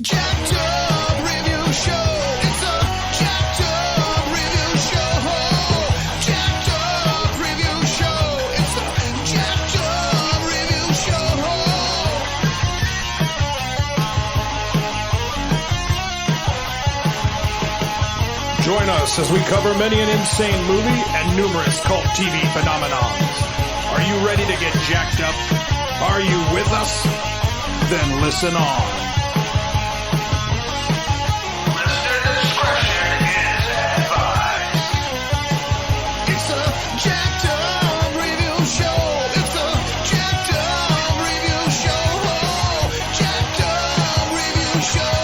Jacked Up Review Show. It's a Jacked Up Review Show. Jacked Up Review Show. It's a Jacked Up Review Show. Join us as we cover many an insane movie and numerous cult TV phenomenons. Are you ready to get jacked up? Are you with us? Then listen on. Listener discretion is advised. It's a Jacked Up Review Show. It's a Jacked Up Review Show. Jacked Up Review Show.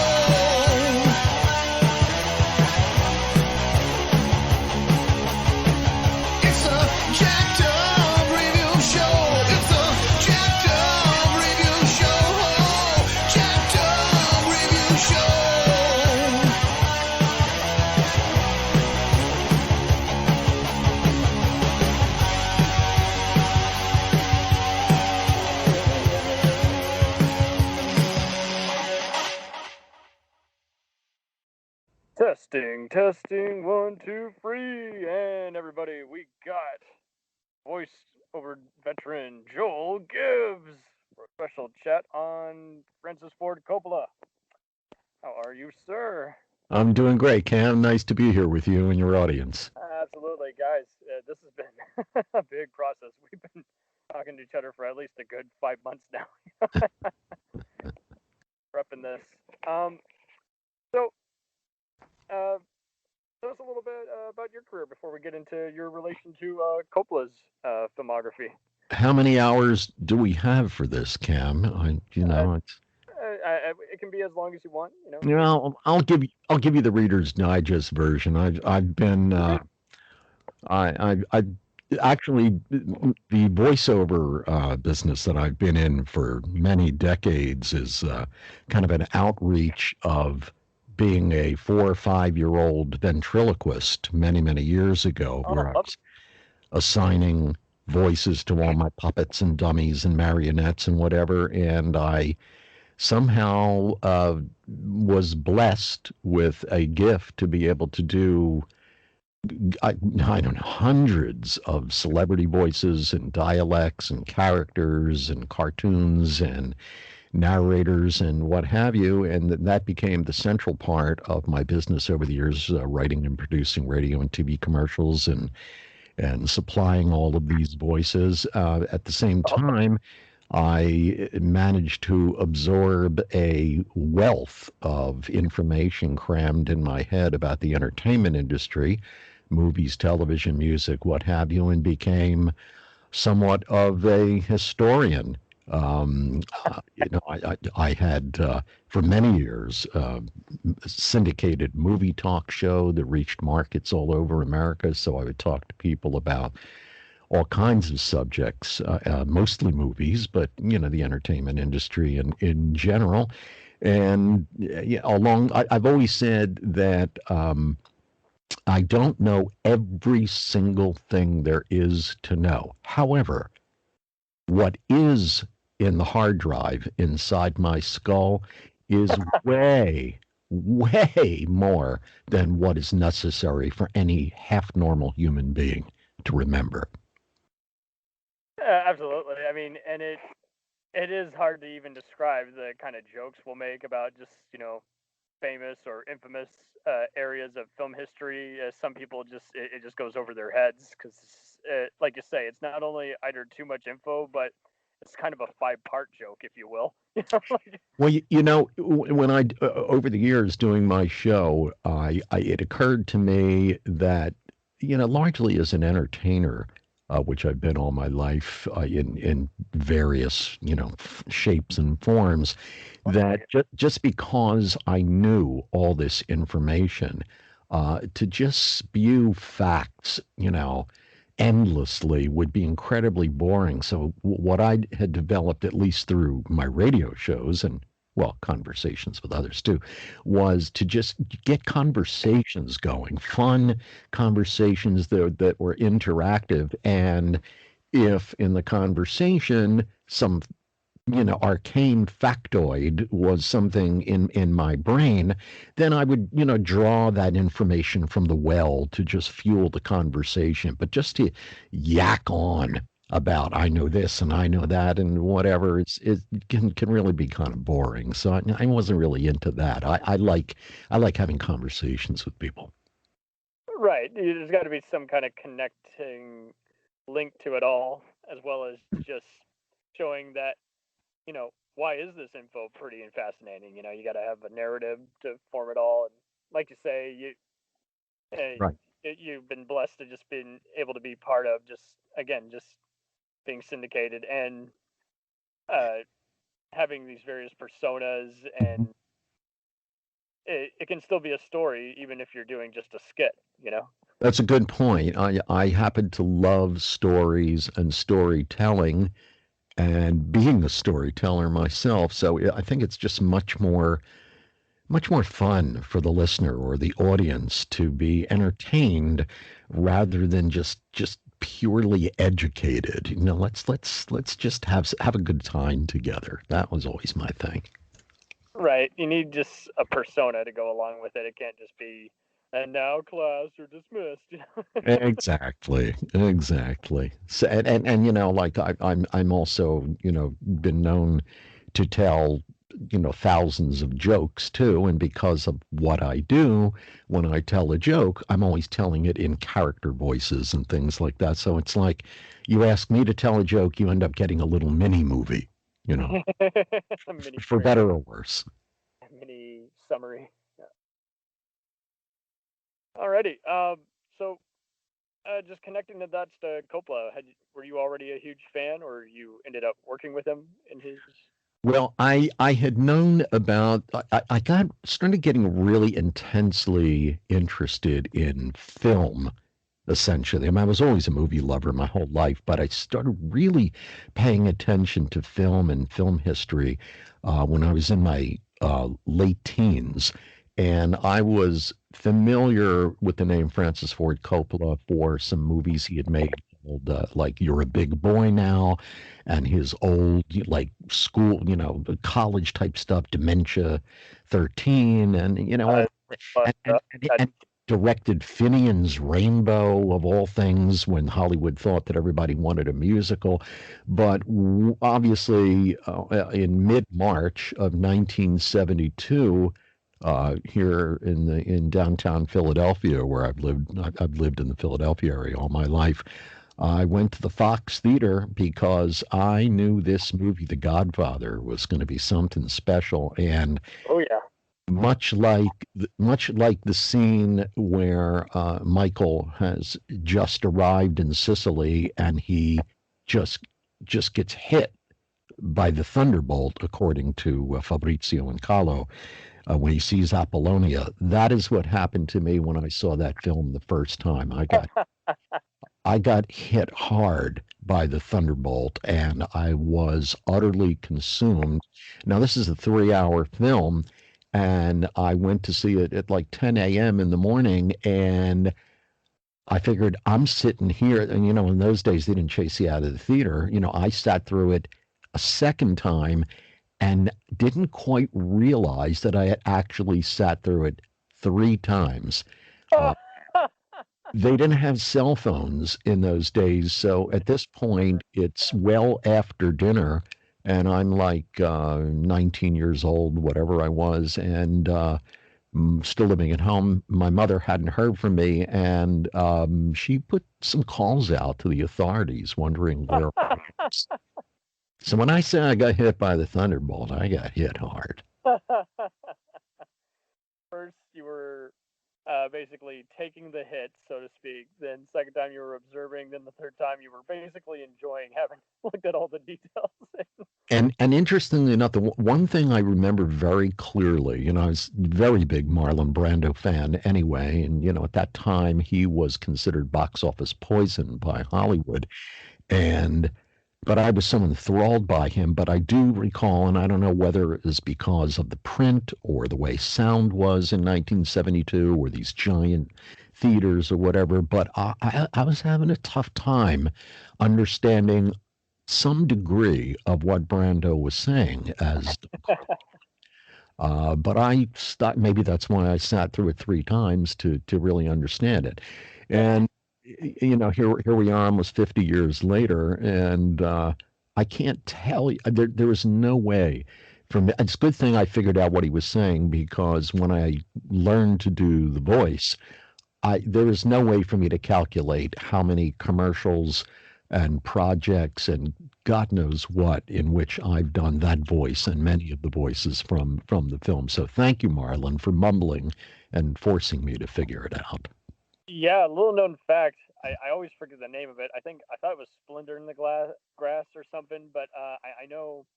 It's a Jacked Up Review Show. It's a Jacked Up Review Show. Jacked Up Review Show. Testing, 1, 2, 3, and everybody, we got voice-over veteran Joel Gibbs for a special chat on Francis Ford Coppola. How are you, sir? I'm doing great, Cam. Nice to be here with you and your audience. Absolutely, guys. This has been a big process. We've been talking to each other for at least a good 5 months now. Prepping this. Tell us a little bit about your career before we get into your relation to Coppola's filmography. How many hours do we have for this, Cam? It can be as long as you want. I'll give you the Reader's Digest version. I've been I actually the voiceover business that I've been in for many decades is kind of an outreach of being a 4 or 5 year old ventriloquist many years ago, where I was assigning voices to all my puppets and dummies and marionettes and whatever, and I somehow was blessed with a gift to be able to do I don't know, hundreds of celebrity voices and dialects and characters and cartoons and narrators and what have you, and that became the central part of my business over the years, writing and producing radio and TV commercials and supplying all of these voices. At the same time, I managed to absorb a wealth of information crammed in my head about the entertainment industry, movies, television, music, what have you, and became somewhat of a historian. I had for many years a syndicated movie talk show that reached markets all over America. So I would talk to people about all kinds of subjects, mostly movies, but the entertainment industry in general. And I've always said that I don't know every single thing there is to know. However, what is in the hard drive inside my skull is way more than what is necessary for any half-normal human being to remember. Absolutely. I mean, and it is hard to even describe the kind of jokes we'll make about just, famous or infamous areas of film history. Some people it just goes over their heads because, like you say, it's not only either too much info, but it's kind of a 5-part joke, if you will. Well, when I over the years doing my show, it occurred to me that largely as an entertainer, which I've been all my life in various shapes and forms, that just because I knew all this information, to just spew facts, endlessly would be incredibly boring. So what I had developed, at least through my radio shows and conversations with others too, was to just get conversations going, fun conversations that were interactive. And if in the conversation some arcane factoid was something in my brain, then I would, draw that information from the well to just fuel the conversation. But just to yak on about I know this and I know that and whatever, it can really be kind of boring. So I wasn't really into that. I like having conversations with people. Right. There's got to be some kind of connecting link to it all, as well as just showing that, why is this info pretty and fascinating? You got to have a narrative to form it all. And like you say, Right. you've been blessed to just been able to be part of just being syndicated and having these various personas, and it can still be a story even if you're doing just a skit. That's a good point. I happen to love stories and storytelling and being a storyteller myself. So I think it's just much more fun for the listener or the audience to be entertained rather than just purely educated. Let's just have a good time together. That was always my thing. Right. You need just a persona to go along with it. It can't just be, and now class are dismissed. Exactly. So, and like I'm also, been known to tell, thousands of jokes too. And because of what I do, when I tell a joke, I'm always telling it in character voices and things like that. So it's like you ask me to tell a joke, you end up getting a little mini movie, Mini for better or worse. mini summary. Yeah. Alrighty. So just connecting the dots to Coppola, were you already a huge fan, or you ended up working with him in his? Well, I had known about I got started getting really intensely interested in film, essentially. I mean, I was always a movie lover my whole life, but I started really paying attention to film and film history when I was in my late teens. And I was familiar with the name Francis Ford Coppola for some movies he had made called like You're a Big Boy Now, and his old like school, college type stuff, Dementia 13, and and directed Finian's Rainbow of all things when Hollywood thought that everybody wanted a musical. But obviously, in mid-March of 1972, here in downtown Philadelphia, where I've lived in the Philadelphia area all my life. I went to the Fox Theater because I knew this movie, The Godfather, was going to be something special. And Oh yeah. much like the scene where Michael has just arrived in Sicily and he just gets hit by the thunderbolt, according to Fabrizio and Kahlo, when he sees Apollonia. That is what happened to me when I saw that film the first time. I got hit hard by the thunderbolt, and I was utterly consumed. Now, this is a 3-hour film, and I went to see it at like 10 a.m. in the morning, and I figured I'm sitting here, and in those days they didn't chase you out of the theater. I sat through it a second time and didn't quite realize that I had actually sat through it 3 times. They didn't have cell phones in those days, so at this point it's well after dinner, and I'm like 19 years old, whatever I was, and still living at home. My mother hadn't heard from me, and she put some calls out to the authorities wondering where I was. So when I say I got hit by the thunderbolt, I got hit hard. First, you were basically taking the hit, so to speak. Then, second time, you were observing. Then, the third time, you were basically enjoying having looked at all the details. And interestingly enough, the one thing I remember very clearly, I was a very big Marlon Brando fan anyway, and at that time he was considered box office poison by Hollywood, but I was so enthralled by him. But I do recall, and I don't know whether it was because of the print or the way sound was in 1972 or these giant theaters or whatever, but I was having a tough time understanding some degree of what Brando was saying as but maybe that's why I sat through it 3 times to really understand it. And here we are almost 50 years later, and I can't tell you, there is no way for me. It's a good thing I figured out what he was saying, because when I learned to do the voice, there is no way for me to calculate how many commercials and projects and God knows what in which I've done that voice and many of the voices from the film. So thank you, Marlon, for mumbling and forcing me to figure it out. Yeah, a little known fact. I always forget the name of it. I thought it was Splendor in the Grass or something, but I know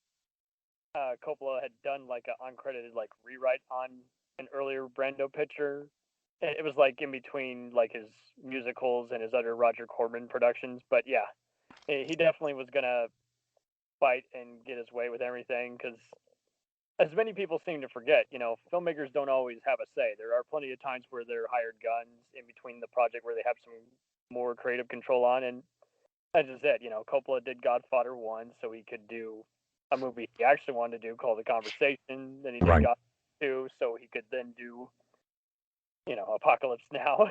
Coppola had done like an uncredited like rewrite on an earlier Brando picture. It was like in between like his musicals and his other Roger Corman productions. But yeah, he definitely was gonna fight and get his way with everything, because as many people seem to forget, filmmakers don't always have a say. There are plenty of times where they're hired guns in between the project where they have some more creative control on. And as I said, Coppola did Godfather 1 so he could do a movie he actually wanted to do called The Conversation. Then he did Right. Godfather 2 so he could then do, Apocalypse Now.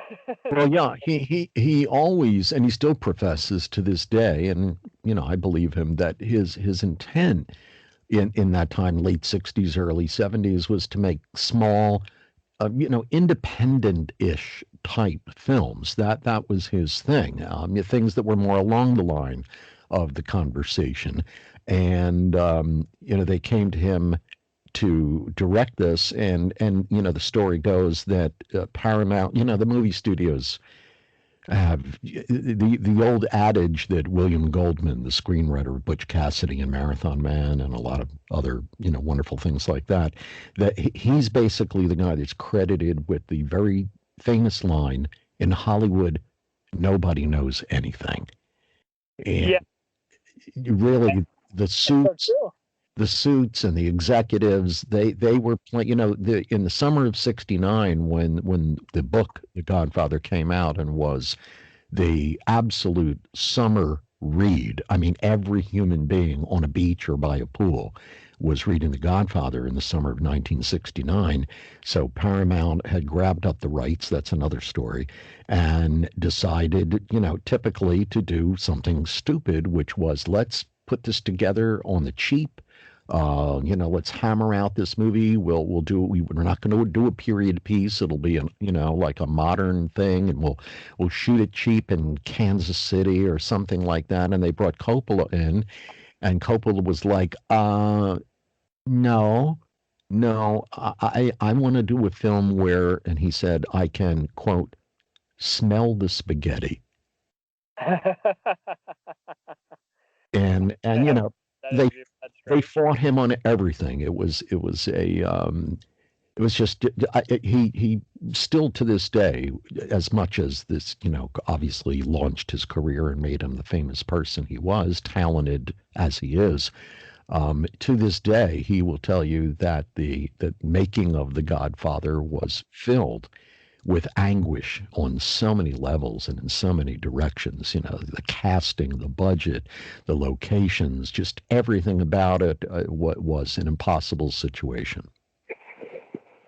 Well, yeah, he always, and he still professes to this day, and I believe him, that his intent in that time, late 60s, early 70s, was to make small, independent-ish type films. That was his thing. Things that were more along the line of The Conversation, and they came to him to direct this, and the story goes that Paramount, the movie studios have the old adage that William Goldman, the screenwriter of Butch Cassidy and Marathon Man and a lot of other wonderful things like that he's basically the guy that's credited with the very famous line, "In Hollywood, nobody knows anything." And Yeah. really, the suits. So true. The suits and the executives, they were playing, in the summer of '69, when the book The Godfather came out and was the absolute summer read. I mean, every human being on a beach or by a pool was reading The Godfather in the summer of 1969. So Paramount had grabbed up the rights, that's another story, and decided, typically to do something stupid, which was, let's put this together on the cheap. Let's hammer out this movie. We're not going to do a period piece. It'll be like a modern thing, and we'll shoot it cheap in Kansas City or something like that. And they brought Coppola in, and Coppola was like, no, I want to do a film where, and he said, I can, quote, smell the spaghetti. And they fought him on everything. It was just he still to this day, as much as this obviously launched his career and made him the famous person he was, talented as he is. To this day, he will tell you that the making of The Godfather was filled with anguish on so many levels and in so many directions. The casting, the budget, the locations, just everything about it what was an impossible situation. All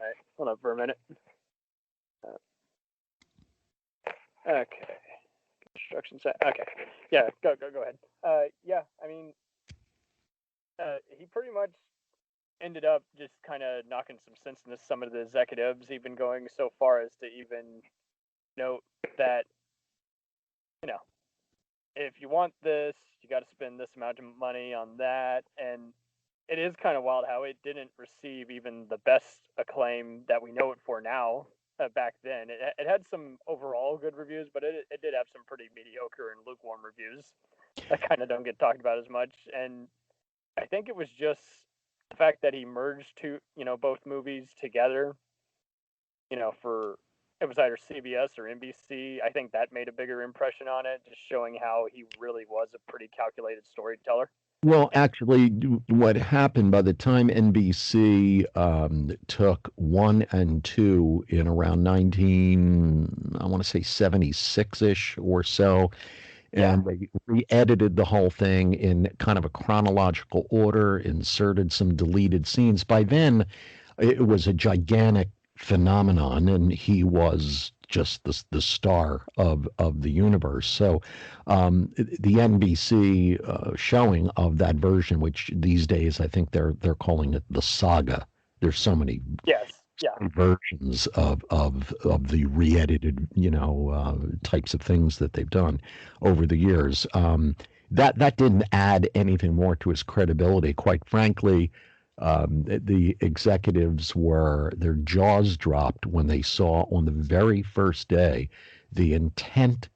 right, hold on for a minute. Okay. Construction set. Okay. Yeah, go ahead. Yeah, I mean, he pretty much ended up just kind of knocking some sense into some of the executives, even going so far as to even note that, if you want this, you got to spend this amount of money on that. And it is kind of wild how it didn't receive even the best acclaim that we know it for now. Back then, it had some overall good reviews, but it did have some pretty mediocre and lukewarm reviews that kind of don't get talked about as much. And I think it was just the fact that he merged both movies together, for it was either CBS or NBC. I think that made a bigger impression on it, just showing how he really was a pretty calculated storyteller. Well, actually, what happened by the time NBC took 1 and 2 in around 76-ish or so, and they re-edited the whole thing in kind of a chronological order, inserted some deleted scenes. By then, it was a gigantic phenomenon, and he was just the star of the universe. So the NBC showing of that version, which these days I think they're calling it the saga. There's so many versions of the re-edited, types of things that they've done over the years. That didn't add anything more to his credibility. Quite frankly, the executives their jaws dropped when they saw on the very first day the intent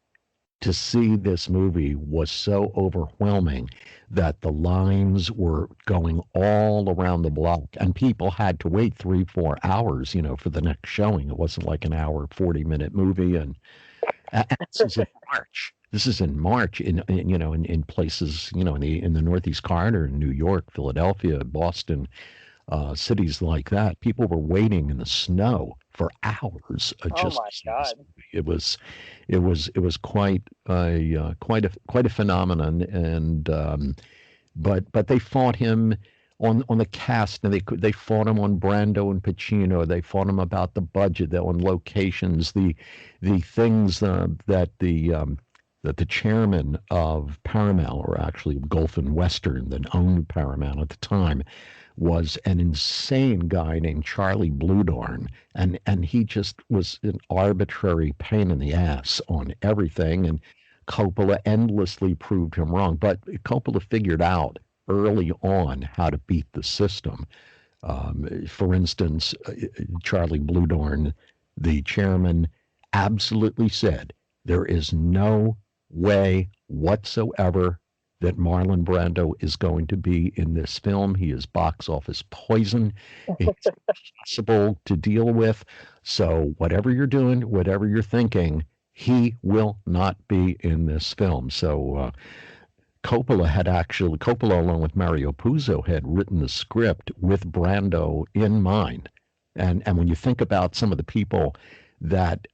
to see this movie was so overwhelming that the lines were going all around the block, and people had to wait 3-4 hours, for the next showing. It wasn't like an hour, 40-minute movie. And this is in March. This is in March in places, in the Northeast Corridor, in New York, Philadelphia, Boston, cities like that. People were waiting in the snow for hours. Oh my God! It was quite a phenomenon, and but they fought him on the cast, and they fought him on Brando and Pacino. They fought him about the budget, on locations, the things that the chairman of Paramount, or actually Gulf and Western, that owned Paramount at the time, was an insane guy named Charlie Bluedorn, and he just was an arbitrary pain in the ass on everything, and Coppola endlessly proved him wrong. But Coppola figured out early on how to beat the system. For instance, Charlie Bluedorn, the chairman, absolutely said, there is no way whatsoever that Marlon Brando is going to be in this film. He is box office poison. It's impossible to deal with. So whatever you're doing, whatever you're thinking, he will not be in this film. So Coppola, along with Mario Puzo, had written the script with Brando in mind. And when you think about some of the people that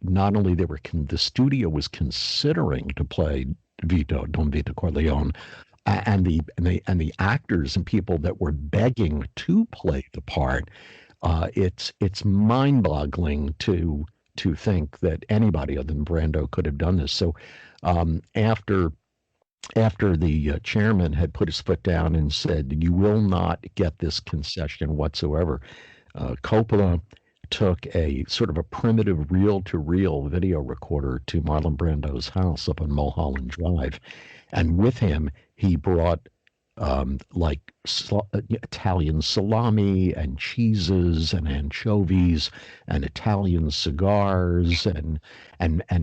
not only the studio was considering to play Don Vito Corleone, and the actors and people that were begging to play the part, it's mind-boggling to think that anybody other than Brando could have done this. So after the chairman had put his foot down and said, you will not get this concession whatsoever, Coppola took a sort of a primitive reel-to-reel video recorder to Marlon Brando's house up on Mulholland Drive. And with him, he brought Italian salami and cheeses and anchovies and Italian cigars and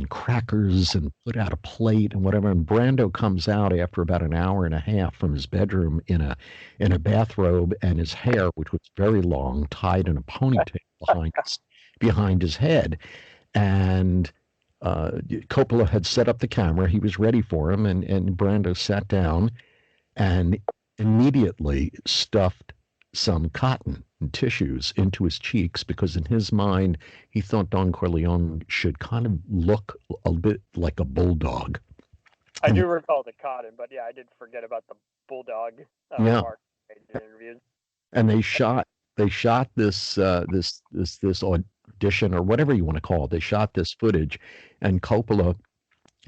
crackers, and put out a plate and whatever. And Brando comes out after about an hour and a half from his bedroom in a bathrobe, and his hair, which was very long, tied in a ponytail behind his head. And Coppola had set up the camera. He was ready for him, and Brando sat down and immediately stuffed some cotton and tissues into his cheeks, because in his mind, he thought Don Corleone should kind of look a bit like a bulldog. I do recall the cotton, but I did forget about the bulldog part in interviews. And they shot this audition, or whatever you want to call it. They shot this footage, and Coppola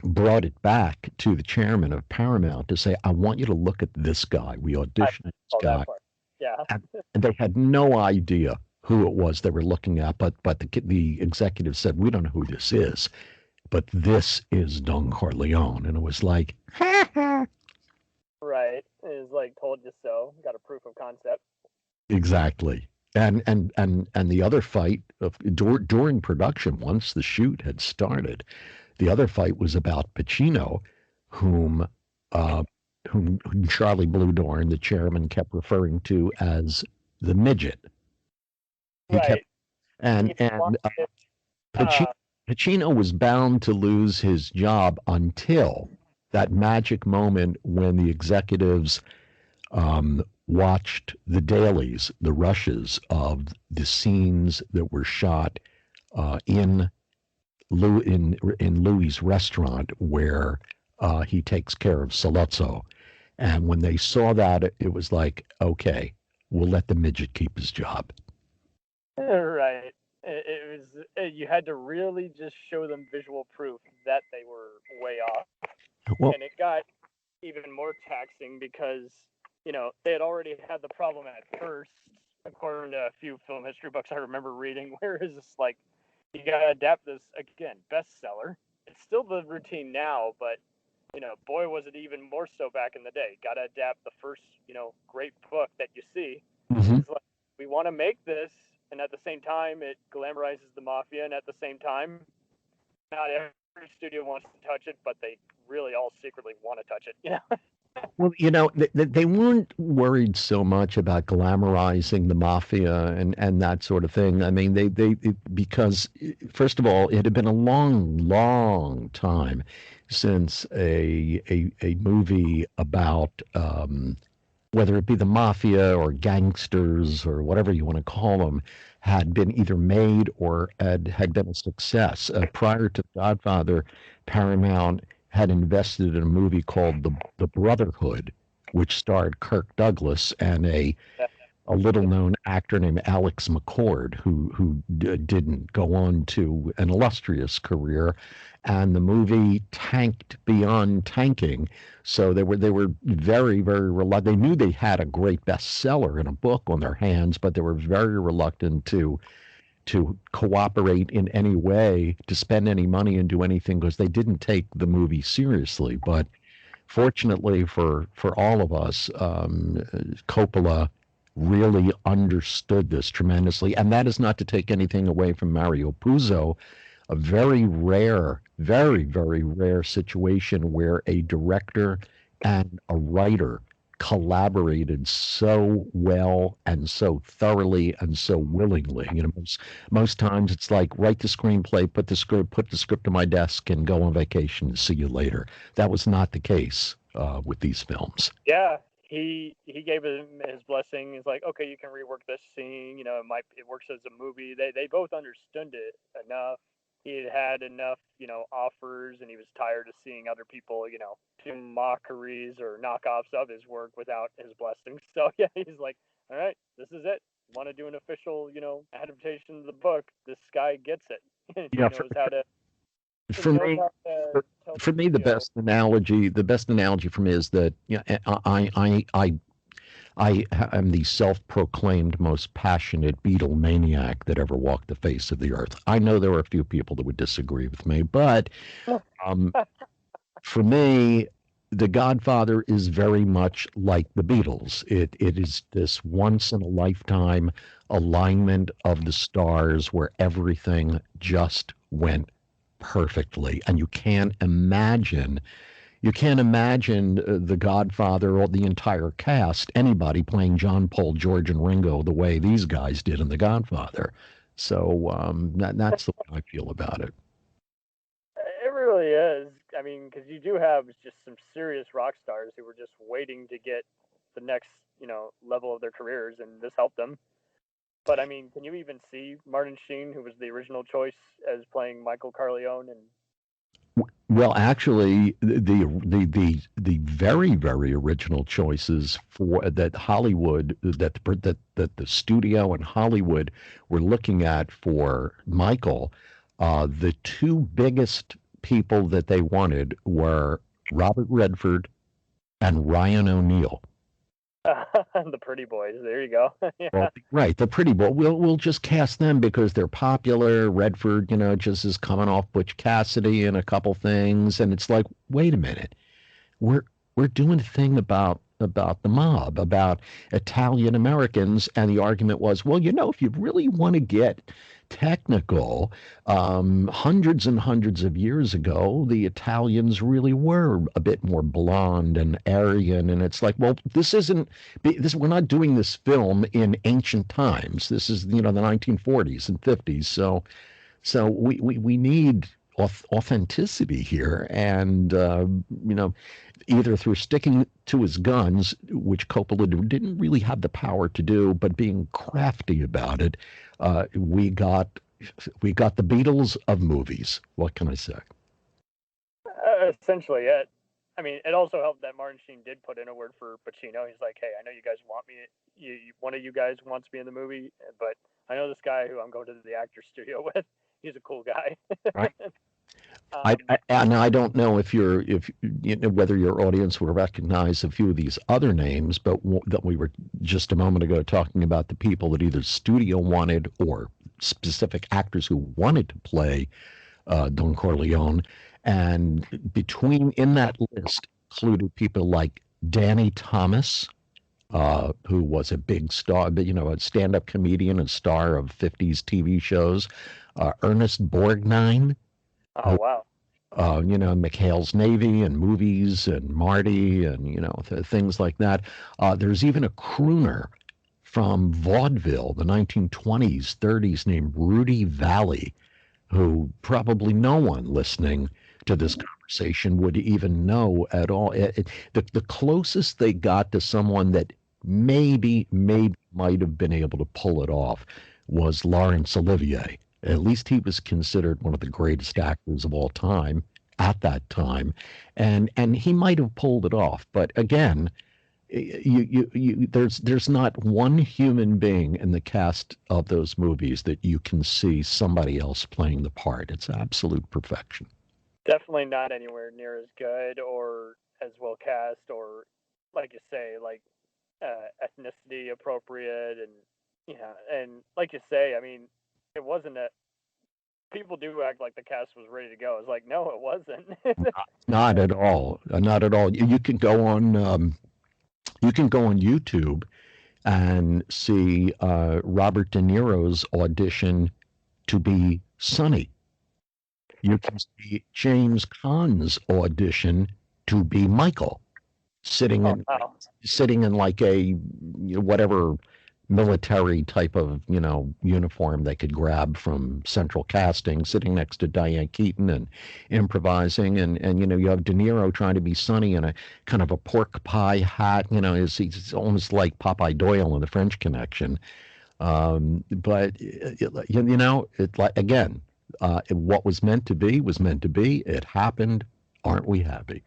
brought it back to the chairman of Paramount to say, I want you to look at this guy. We auditioned this guy. And they had no idea who it was they were looking at, but the executive said, we don't know who this is, but this is Don Corleone. And it was like, right. It was like, told you so. Got a proof of concept. Exactly. And the other fight during production, once the shoot had started, the other fight was about Pacino, whom Charlie Bluedorn, the chairman, kept referring to as the midget. Pacino was bound to lose his job until that magic moment when the executives watched the dailies, the rushes of the scenes that were shot in Louis' restaurant, where he takes care of Saluzzo. And when they saw that, it was like, okay, we'll let the midget keep his job. Right. It was you had to really just show them visual proof that they were way off, Well, and it got even more taxing because they had already had the problem at first, according to a few film history books I remember reading. Where is this like you gotta adapt this again, bestseller. It's still the routine now, but boy was it even more so back in the day. Gotta adapt the first great book that you see. mhm. It's like we want to make this, and at the same time, it glamorizes the mafia, and at the same time, not every studio wants to touch it, but they really all secretly want to touch it. Well, they weren't worried so much about glamorizing the mafia and that sort of thing. I mean, because first of all, it had been a long, long time since a movie about whether it be the mafia or gangsters or whatever you want to call them had been either made or had been a success. Prior to Godfather, Paramount had invested in a movie called the Brotherhood, which starred Kirk Douglas and a little known actor named Alex McCord, who didn't go on to an illustrious career, and the movie tanked beyond tanking. So they were very, very reluctant. They knew they had a great bestseller in a book on their hands, but they were very reluctant to cooperate in any way, to spend any money and do anything because they didn't take the movie seriously. But fortunately for all of us, Coppola really understood this tremendously. And that is not to take anything away from Mario Puzo, a very rare, very, very rare situation where a director and a writer collaborated so well and so thoroughly and so willingly. Most times it's like write the screenplay, put the script on my desk, and go on vacation. See you later. That was not the case with these films. Yeah, he gave him his blessing. He's like, okay, you can rework this scene. It works as a movie. They both understood it enough. He had enough, offers, and he was tired of seeing other people, do mockeries or knockoffs of his work without his blessing. So yeah, he's like, all right, this is it. Want to do an official, adaptation of the book? This guy gets it. He Yeah, knows how to. for Knows me, how to tell for me, the best analogy for me is that I am the self-proclaimed most passionate Beatle maniac that ever walked the face of the earth. I know there are a few people that would disagree with me, but for me, The Godfather is very much like the Beatles. It is this once in a lifetime alignment of the stars where everything just went perfectly, and you can't imagine The Godfather or the entire cast, anybody playing John, Paul, George, and Ringo the way these guys did in The Godfather. So that's the way I feel about it. It really is. I mean, because you do have just some serious rock stars who were just waiting to get the next, level of their careers, and this helped them. But I mean, can you even see Martin Sheen, who was the original choice, as playing Michael Corleone? And Well, actually, the very, very original choices for that Hollywood, that the studio and Hollywood were looking at for Michael, the two biggest people that they wanted were Robert Redford and Ryan O'Neal. the Pretty Boys. There you go. Yeah. Well, right, the pretty boy. We'll just cast them because they're popular. Redford, just is coming off Butch Cassidy and a couple things, and it's like, wait a minute, we're doing a thing about the mob, about Italian Americans, and the argument was, well, if you really want to get technical, hundreds and hundreds of years ago, the Italians really were a bit more blonde and Aryan, and it's like, well, we're not doing this film in ancient times. This is the 1940s and 50s, so we need authenticity here, and either through sticking to his guns, which Coppola didn't really have the power to do, but being crafty about it, we got the Beatles of movies. What can I say? Essentially it. I mean, it also helped that Martin Sheen did put in a word for Pacino. He's like, hey, I know you guys want me. One of you guys wants me in the movie, but I know this guy who I'm going to the actor studio with. He's a cool guy. Right. um, And I don't know if whether your audience will recognize a few of these other names, but that we were just a moment ago talking about the people that either studio wanted or specific actors who wanted to play Don Corleone, and in that list included people like Danny Thomas, who was a big star, but a stand-up comedian and star of 50s TV shows, Ernest Borgnine. oh, wow. McHale's Navy and movies and Marty and, things like that. There's even a crooner from vaudeville, the 1920s, 30s, named Rudy Valley, who probably no one listening to this conversation would even know at all. The closest they got to someone that maybe might have been able to pull it off was Laurence Olivier. At least he was considered one of the greatest actors of all time at that time, and he might have pulled it off. But again, there's not one human being in the cast of those movies that you can see somebody else playing the part. It's absolute perfection. Definitely not anywhere near as good or as well cast, or like you say, like ethnicity appropriate, and like you say, I mean, it wasn't that people do act like the cast was ready to go. It's like, no, it wasn't. Not at all. Not at all. You can go on. You can go on YouTube and see Robert De Niro's audition to be Sonny. You can see James Caan's audition to be Michael, sitting in like a whatever military type of uniform they could grab from Central Casting, sitting next to Diane Keaton and improvising, and you have De Niro trying to be Sonny in a kind of a pork pie hat. He's almost like Popeye Doyle in The French Connection. But it like again, what was meant to be was meant to be. It happened. Aren't we happy?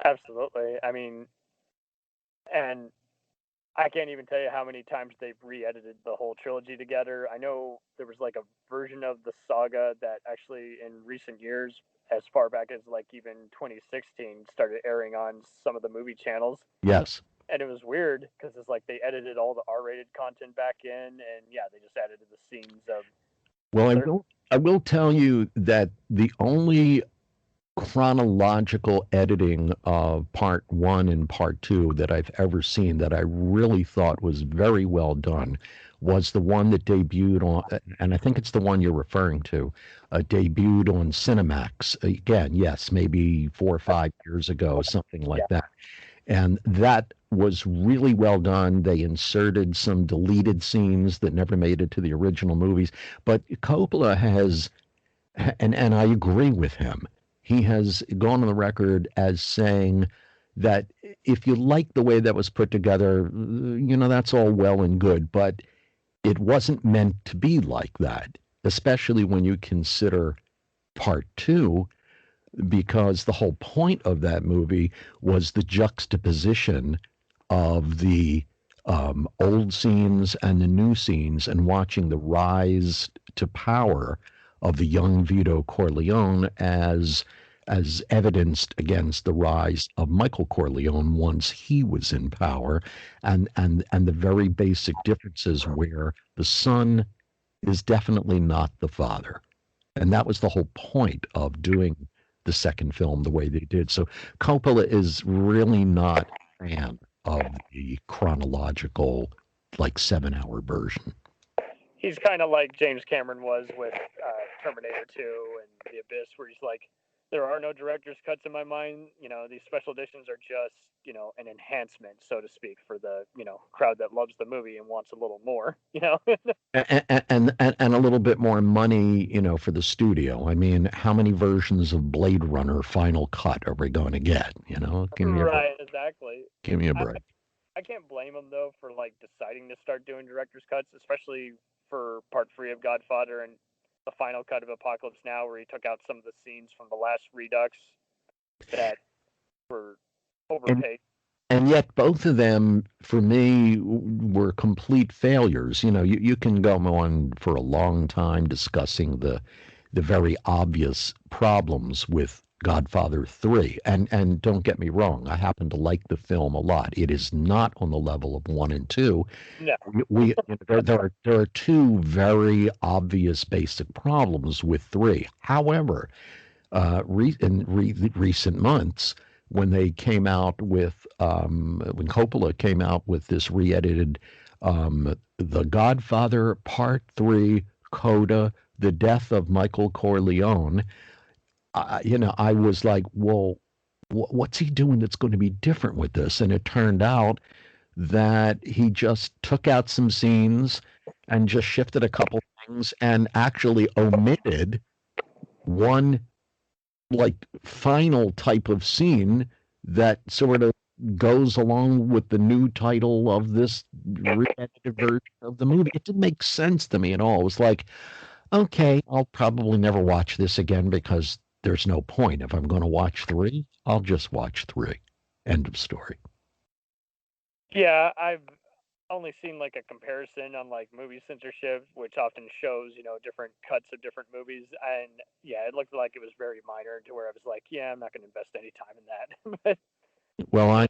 Absolutely. I mean, and I can't even tell you how many times they've re-edited the whole trilogy together. I know there was like a version of the saga that actually in recent years, as far back as like even 2016, started airing on some of the movie channels. Yes. And it was weird because it's like they edited all the R-rated content back in, and yeah, they just added the scenes of. Well, I will tell you that the only chronological editing of part 1 and part 2 that I've ever seen that I really thought was very well done was the one that debuted on, and I think it's the one you're referring to, debuted on Cinemax. Again, yes, maybe 4 or 5 years ago, something like that. And that was really well done. They inserted some deleted scenes that never made it to the original movies. But Coppola has, and I agree with him, he has gone on the record as saying that if you like the way that was put together, that's all well and good, but it wasn't meant to be like that, especially when you consider part 2, because the whole point of that movie was the juxtaposition of the old scenes and the new scenes, and watching the rise to power of the young Vito Corleone as evidenced against the rise of Michael Corleone once he was in power, and the very basic differences where the son is definitely not the father. And that was the whole point of doing the second film the way they did. So Coppola is really not a fan of the chronological, like 7-hour version. He's kind of like James Cameron was with Terminator 2 and The Abyss, where he's like, there are no director's cuts in my mind. These special editions are just, an enhancement, so to speak, for the, crowd that loves the movie and wants a little more, and a little bit more money, for the studio. I mean, how many versions of Blade Runner Final Cut are we going to get? Give me right, exactly. Give me a break. I can't blame him though for like deciding to start doing director's cuts, especially for part 3 of Godfather and the final cut of Apocalypse Now, where he took out some of the scenes from the last Redux that were And overpaid. and yet both of them for me were complete failures. You can go on for a long time discussing the very obvious problems with Godfather 3. And don't get me wrong, I happen to like the film a lot. It is not on the level of 1 and 2. No. There are two very obvious basic problems with 3. However, in recent months, when they came out with when Coppola came out with this re-edited The Godfather Part 3 Coda: The Death of Michael Corleone, I was like, well, what's he doing that's going to be different with this? And it turned out that he just took out some scenes and just shifted a couple things and actually omitted one like final type of scene that sort of goes along with the new title of this re-edited version of the movie. It didn't make sense to me at all. It was like, okay, I'll probably never watch this again because there's no point. If I'm going to watch 3, I'll just watch 3. End of story. Yeah, I've only seen like a comparison on like movie censorship, which often shows, different cuts of different movies. And yeah, it looked like it was very minor to where I was like, yeah, I'm not going to invest any time in that. But Well, I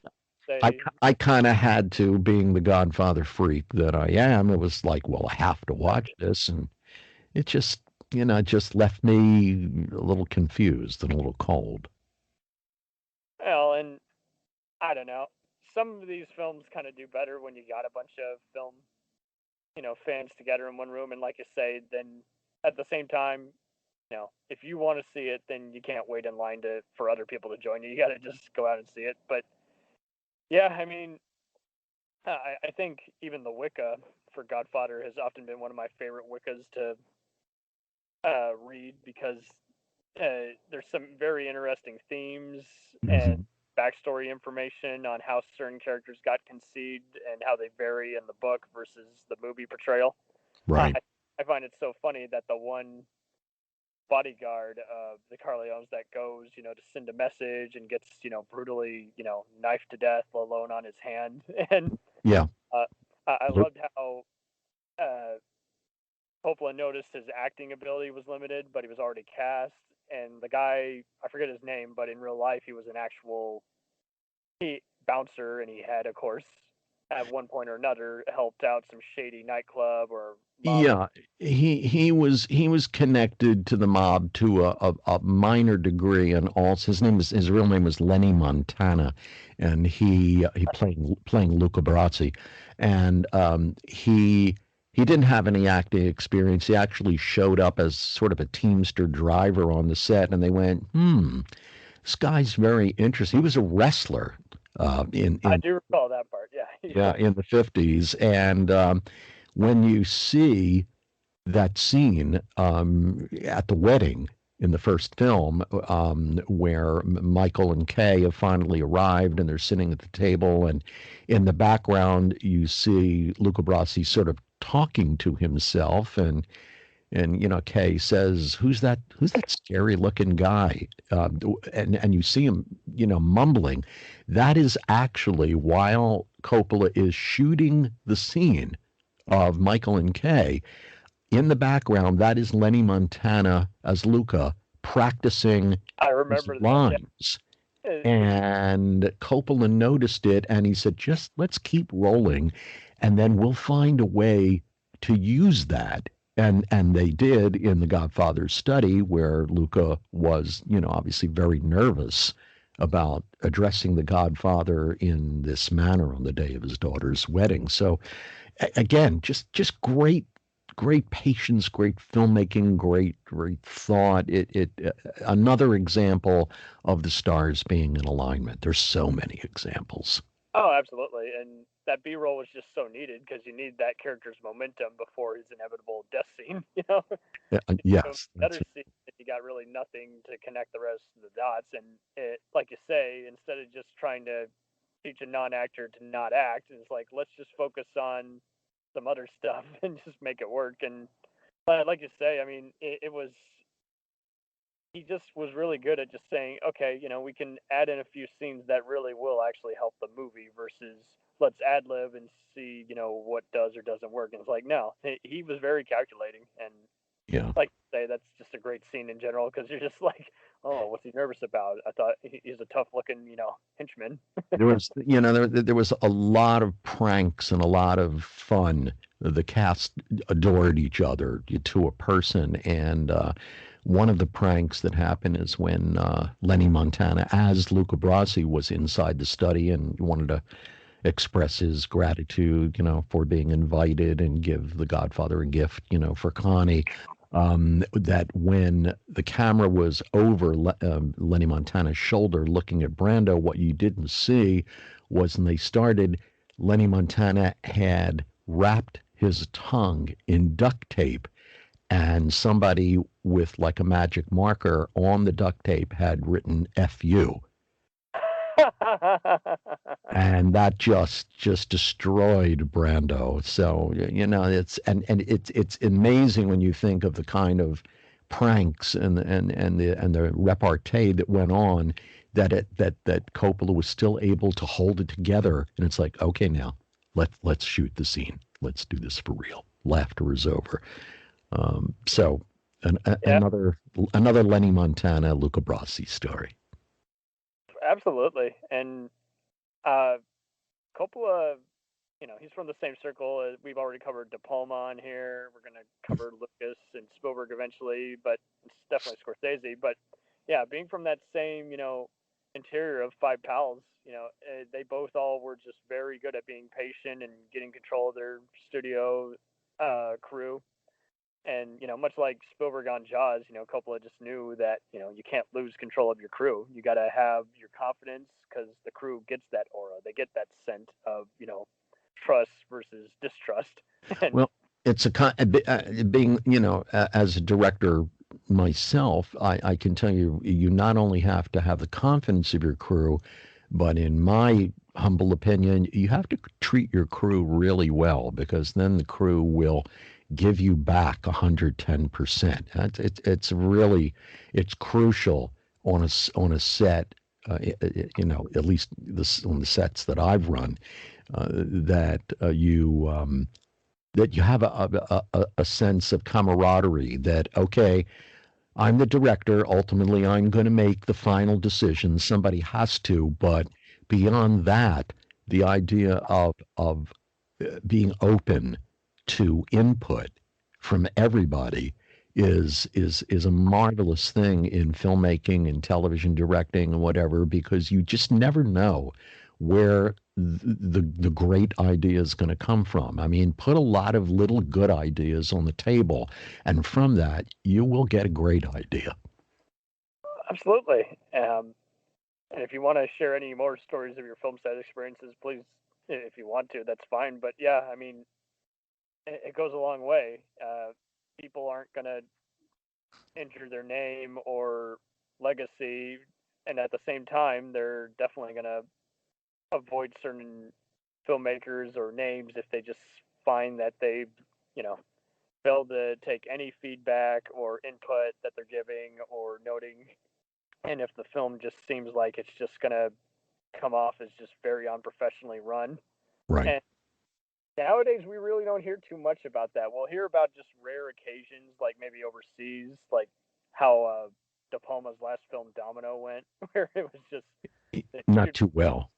they, I kind of had to, being the Godfather freak that I am. It was like, well, I have to watch this, and it just left me a little confused and a little cold. well, and I don't know. Some of these films kind of do better when you got a bunch of film, fans together in one room. And like you say, then at the same time, if you want to see it, then you can't wait in line for other people to join you. You got to just go out and see it. But yeah, I mean, I think even the Wicca for Godfather has often been one of my favorite Wiccas to read because there's some very interesting themes and Mhm. backstory information on how certain characters got conceived and how they vary in the book versus the movie portrayal. Right. I find it so funny that the one bodyguard of the Corleones that goes, to send a message and gets, brutally, knifed to death alone on his hand. And Yeah. uh, I loved how uh, Coppola noticed his acting ability was limited, but he was already cast. And the guy, I forget his name, but in real life, he was an actual bouncer, and he had, of course, at one point or another, helped out some shady nightclub or mob. Yeah, he was connected to the mob to a minor degree, and also his real name was Lenny Montana, and he playing Luca Brasi, and he didn't have any acting experience. He actually showed up as sort of a Teamster driver on the set, and they went, this guy's very interesting. He was a wrestler in I in do recall that part. Yeah. yeah, in the 50s. And when you see that scene at the wedding in the first film, where Michael and Kay have finally arrived and they're sitting at the table, and in the background you see Luca Brasi sort of talking to himself, and Kay says, "Who's that scary looking guy?" And you see him, mumbling. That is actually while Coppola is shooting the scene of Michael and Kay. In the background, that is Lenny Montana as Luca practicing I his remember that. lines. Yeah. And Coppola noticed it, and he said, "Just let's keep rolling, and then we'll find a way to use that." And they did in The Godfather's study, where Luca was, obviously very nervous about addressing the Godfather in this manner on the day of his daughter's wedding. So again, just great patience, great filmmaking, great thought. It another example of the stars being in alignment. There's so many examples. Oh, absolutely. And that B-roll was just so needed because you need that character's momentum before his inevitable death scene. Yeah, So yes, another scene, you got really nothing to connect the rest of the dots, and it, like you say, instead of just trying to teach a non-actor to not act, it's like let's just focus on some other stuff and just make it work. And like you say, I mean, it was he just was really good at just saying, okay, we can add in a few scenes that really will actually help the movie versus let's ad lib and see, what does or doesn't work. And it's like, no, he was very calculating. And Yeah. like I say, that's just a great scene in general because you're just like, oh, what's he nervous about? I thought he's a tough looking, henchman. There was, there was a lot of pranks and a lot of fun. The cast adored each other to a person, and one of the pranks that happened is when Lenny Montana, as Luca Brasi, was inside the study and wanted to express his gratitude, for being invited and give the Godfather a gift, for Connie. That when the camera was over Lenny Montana's shoulder looking at Brando, what you didn't see was when they started, Lenny Montana had wrapped his tongue in duct tape, and somebody with like a magic marker on the duct tape had written "F-U." And that just destroyed Brando. So it's amazing when you think of the kind of pranks and the repartee that went on, that Coppola was still able to hold it together. And it's like, okay, now let's shoot the scene. Let's do this for real. Laughter is over. So another Lenny Montana, Luca Brasi story. Absolutely. And Coppola, he's from the same circle. We've already covered De Palma on here. We're going to cover Lucas and Spielberg eventually, but it's definitely Scorsese. But yeah, being from that same, interior of five pals, they both all were just very good at being patient and getting control of their studio crew. And, much like Spielberg on Jaws, Coppola just knew that, you can't lose control of your crew. You got to have your confidence because the crew gets that aura. They get that scent of, trust versus distrust. Well, it's being, as a director myself, I can tell you, you not only have to have the confidence of your crew, but in my humble opinion, you have to treat your crew really well, because then the crew will give you back 110%. It's crucial on a set, at least on the sets that I've run, that you have a sense of camaraderie, that, okay, I'm the director, ultimately I'm going to make the final decision, somebody has to, but beyond that, the idea of being open to input from everybody is a marvelous thing in filmmaking and television directing and whatever, because you just never know where the great idea is going to come from. I mean, put a lot of little good ideas on the table, and from that you will get a great idea. Absolutely. And if you want to share any more stories of your film set experiences, please, if you want to, that's fine. But yeah, I mean, it goes a long way. People aren't going to injure their name or legacy, and at the same time, they're definitely going to avoid certain filmmakers or names if they just find that they, fail to take any feedback or input that they're giving or noting, and if the film just seems like it's just going to come off as just very unprofessionally run. Right. And nowadays, we really don't hear too much about that. We'll hear about just rare occasions, like maybe overseas, like how De Palma's last film, Domino, went, where it was just not too well.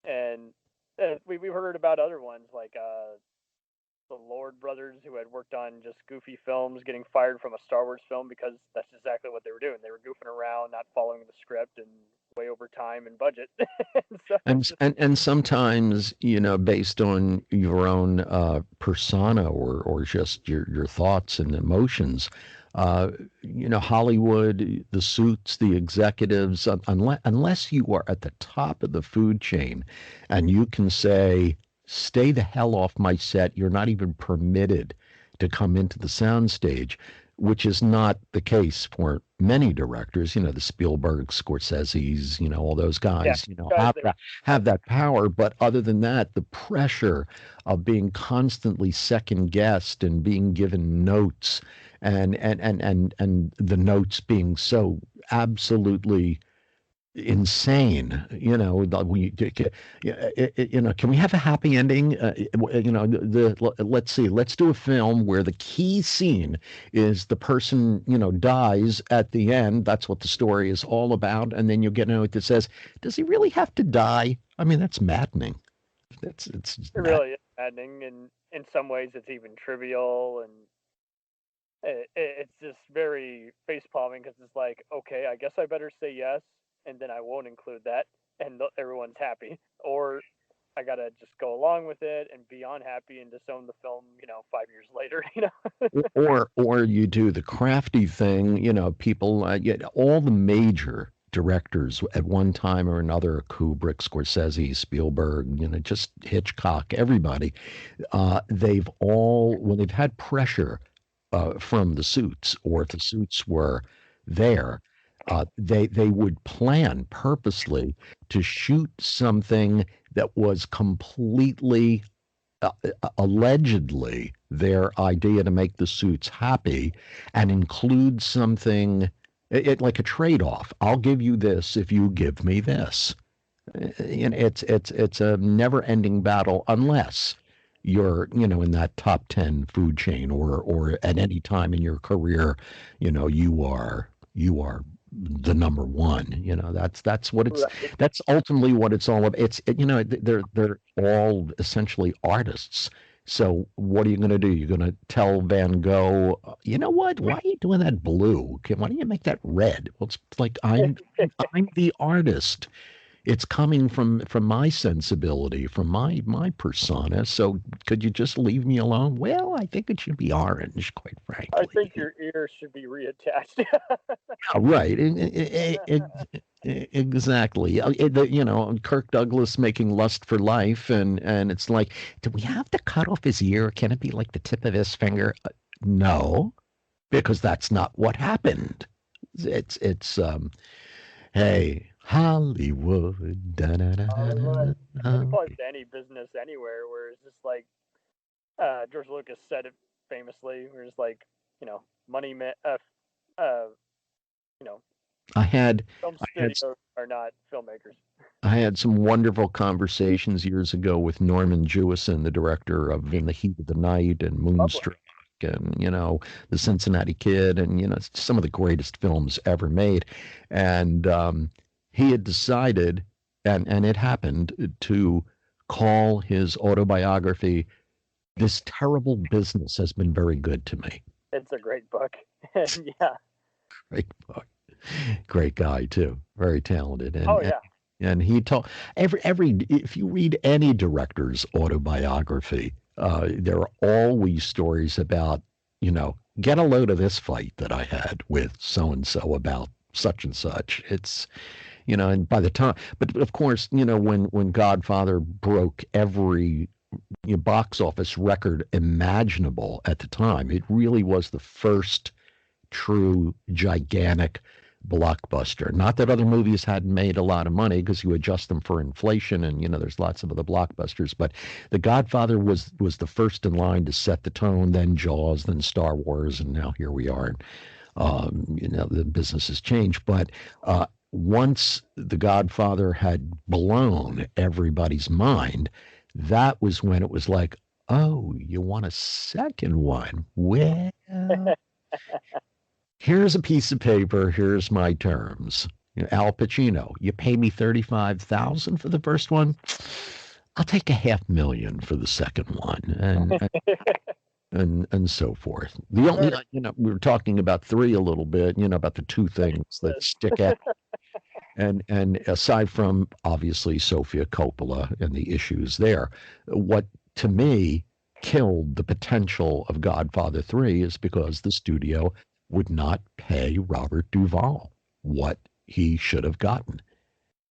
And we've heard about other ones, like the Lord brothers, who had worked on just goofy films, getting fired from a Star Wars film because that's exactly what they were doing. They were goofing around, not following the script, and way over time and budget. and sometimes, based on your own persona or just your thoughts and emotions, Hollywood, the suits, the executives, unless you are at the top of the food chain and you can say, stay the hell off my set, you're not even permitted to come into the soundstage, which is not the case for many directors. You know, the Spielberg, Scorsese's, you know, all those guys, you know, have that power. But other than that, the pressure of being constantly second guessed and being given notes and the notes being so absolutely insane. You know, can we have a happy ending? Let's see. Let's do a film where the key scene is the person, you know, dies at the end. That's what the story is all about. And then you get a note that says, "Does he really have to die?" I mean, that's maddening. It really is maddening, and in some ways, it's even trivial, and it's just very face palming because it's like, okay, I guess I better say yes, and then I won't include that, and everyone's happy. Or I gotta just go along with it and be unhappy and disown the film, 5 years later, or you do the crafty thing, people, all the major directors at one time or another, Kubrick, Scorsese, Spielberg, just Hitchcock, everybody, they've all, when they've had pressure from the suits, or if the suits were there, they would plan purposely to shoot something that was completely, allegedly, their idea to make the suits happy, and include something like a trade-off. I'll give you this if you give me this. And it's a never-ending battle unless you're, in that top 10 food chain, or at any time in your career, you are the number one. That's what it's, right. That's ultimately what it's all about. It's, they're all essentially artists. So what are you going to do? You're going to tell Van Gogh, you know what? Why are you doing that blue? Why don't you make that red? Well, it's like, I'm the artist. It's coming from my sensibility, from my persona. So could you just leave me alone? Well, I think it should be orange, quite frankly. I think your ears should be reattached. Right. Exactly. Kirk Douglas making Lust for Life, and it's like, do we have to cut off his ear? Can it be like the tip of his finger? No, because that's not what happened. It's hey, Hollywood. Da, da, da, Hollywood. It applies to any business anywhere, where it's just like George Lucas said it famously, where it's like, money, I had film studios are not filmmakers. I had some wonderful conversations years ago with Norman Jewison, the director of In the Heat of the Night and Moonstruck, and The Cincinnati Kid, and some of the greatest films ever made. And he had decided, and it happened, to call his autobiography "This Terrible Business Has Been Very Good to Me." It's a great book. Yeah. Great book. Great guy too. Very talented. And, oh yeah. And he told if you read any director's autobiography, there are always stories about, get a load of this fight that I had with so and so about such and such. It's, and by the time, but of course, when Godfather broke every box office record imaginable at the time, it really was the first true gigantic blockbuster. Not that other movies hadn't made a lot of money, because you adjust them for inflation, and there's lots of other blockbusters, but The Godfather was the first in line to set the tone. Then Jaws, then Star Wars, and now here we are. The business has changed, but once The Godfather had blown everybody's mind, that was when it was like, oh, you want a second one? Well, here's a piece of paper. Here's my terms. Al Pacino, you pay me $35,000 for the first one, I'll take $500,000 for the second one, and so forth. The only, we were talking about three a little bit, about the two things that stick out. And aside from, obviously, Sofia Coppola and the issues there, what, to me, killed the potential of Godfather 3 is because the studio would not pay Robert Duvall what he should have gotten.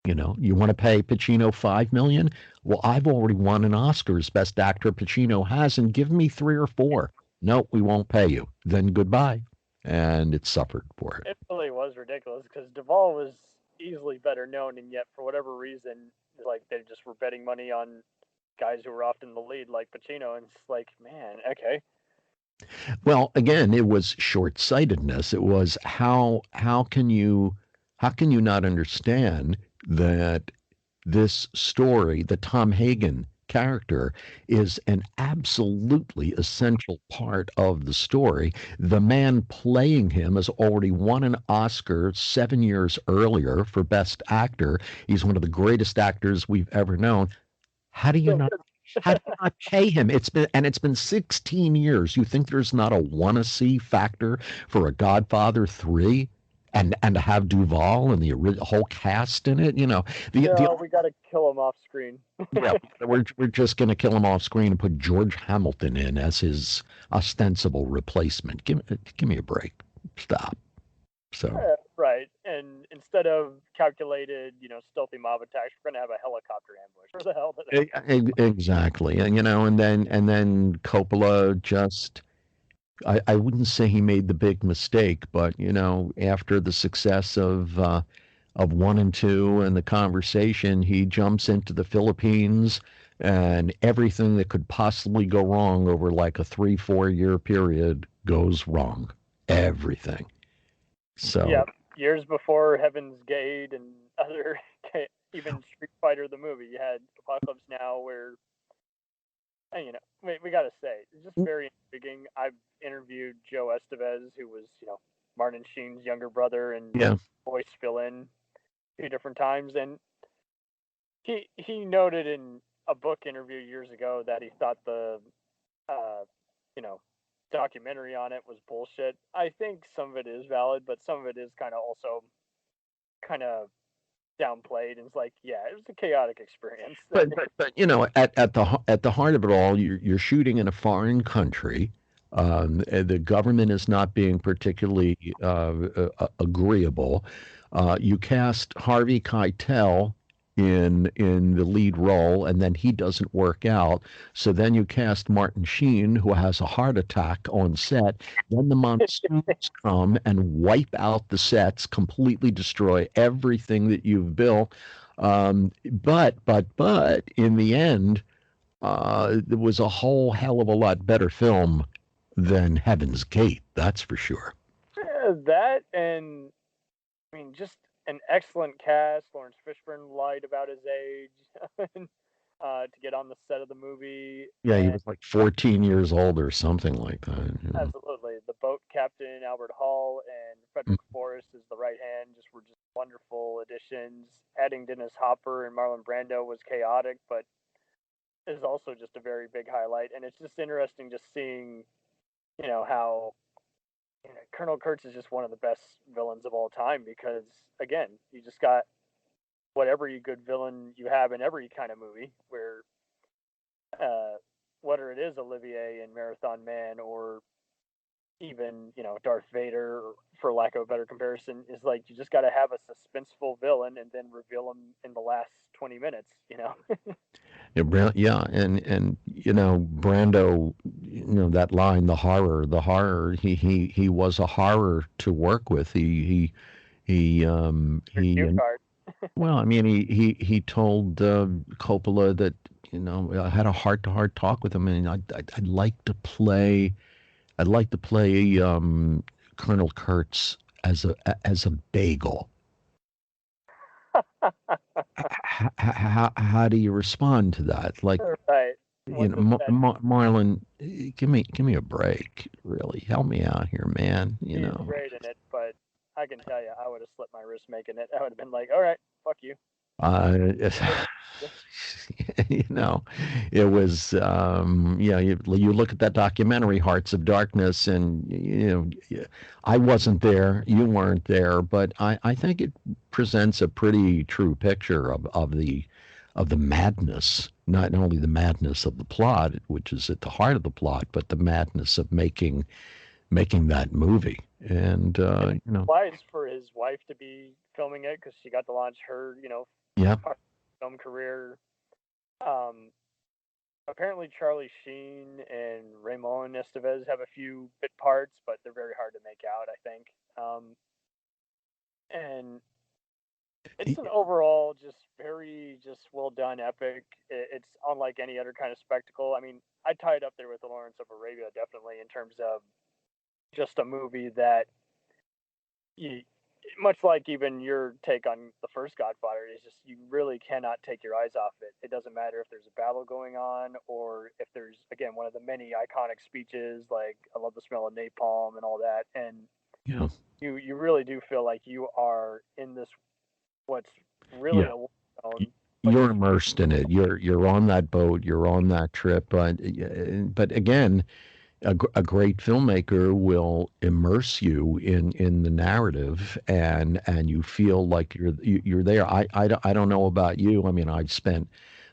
You want to pay Pacino $5 million? Well, I've already won an Oscar as Best Actor. Pacino hasn't. Give me 3 or 4. No, we won't pay you. Then goodbye. and it suffered for it. It really was ridiculous because Duvall was easily better known, and yet for whatever reason, like they just were betting money on guys who were often the lead, like Pacino, and it's like, man, okay. Well, again, it was short-sightedness. It was how can you not understand that this story, the Tom Hagen character, is an absolutely essential part of the story. The man playing him has already won an Oscar 7 years earlier for Best Actor. He's one of the greatest actors we've ever known. How do you not how do you not pay him? It's been 16 years. You think there's not a wanna see factor for a Godfather 3? And to have Duvall and the whole cast in it, the We got to kill him off screen. yeah, we're just going to kill him off screen and put George Hamilton in as his ostensible replacement. Give me a break. Stop. So Right, and instead of calculated, stealthy mob attacks, we're gonna have a helicopter ambush. Where the hell did that? exactly, and then Coppola just. I wouldn't say he made the big mistake, but after the success of 1 and 2 and the conversation, he jumps into the Philippines, and everything that could possibly go wrong over like a 3-4 year period goes wrong. Everything. So Yeah, years before Heaven's Gate and other, even Street Fighter the movie, you had Apocalypse Now, where, and, we got to say, it's just very intriguing. I've interviewed Joe Estevez, who was, Martin Sheen's younger brother and yeah, voice fill-in a few different times, and he noted in a book interview years ago that he thought the, you know, documentary on it was bullshit. I think some of it is valid, but some of it is kind of also kind of downplayed. And it's like, yeah, it was a chaotic experience. but at the heart of it all, you're shooting in a foreign country. The government is not being particularly agreeable. You cast Harvey Keitel in the lead role, and then he doesn't work out. So then you cast Martin Sheen, who has a heart attack on set. Then the monsoons come and wipe out the sets, completely destroy everything that you've built. But in the end, there was a whole hell of a lot better film than Heaven's Gate. That's for sure. That, and I mean, just an excellent cast. Lawrence Fishburne lied about his age to get on the set of the movie. Yeah, he was like 14 years old or something like that. Absolutely. The boat captain, Albert Hall, and Frederick Forrest is the right hand, were just wonderful additions. Adding Dennis Hopper and Marlon Brando was chaotic, but is also just a very big highlight. And it's just interesting just seeing, how Colonel Kurtz is just one of the best villains of all time, because again, you just got whatever good villain you have in every kind of movie, where whether it is Olivier in Marathon Man or even Darth Vader, for lack of a better comparison, is like you just got to have a suspenseful villain and then reveal him in the last 20 minutes. Yeah, and Brando, that line, the horror. He was a horror to work with. He well, I mean, he told Coppola that I had a heart-to-heart talk with him, and I'd like to play Colonel Kurtz as a bagel. How do you respond to that? Like, right. Marlon, give me a break. Really, help me out here, man. He's great in it, but I can tell you, I would have slit my wrist making it. I would have been like, all right, fuck you. It was you look at that documentary, Hearts of Darkness, and I wasn't there, you weren't there, but I think it presents a pretty true picture of the madness, not only the madness of the plot, which is at the heart of the plot, but the madness of making that movie. And wise for his wife to be filming it, because she got to launch her film career. apparently Charlie Sheen and Ramon Estevez have a few bit parts, but they're very hard to make out, I think. And it's an overall just very just well done epic. It's unlike any other kind of spectacle. I mean, I tie it up there with the Lawrence of Arabia definitely in terms of just a movie that you, much like even your take on the first Godfather, is just you really cannot take your eyes off it. It doesn't matter if there's a battle going on or if there's again one of the many iconic speeches like "I love the smell of napalm" and all that, and Yeah. you really do feel like you are in this what's really Yeah. a war zone. You're immersed in it. You're on that boat. You're on that trip. But again, a great filmmaker will immerse you in the narrative, and you feel like you're there. I don't know about you. I mean, I've spent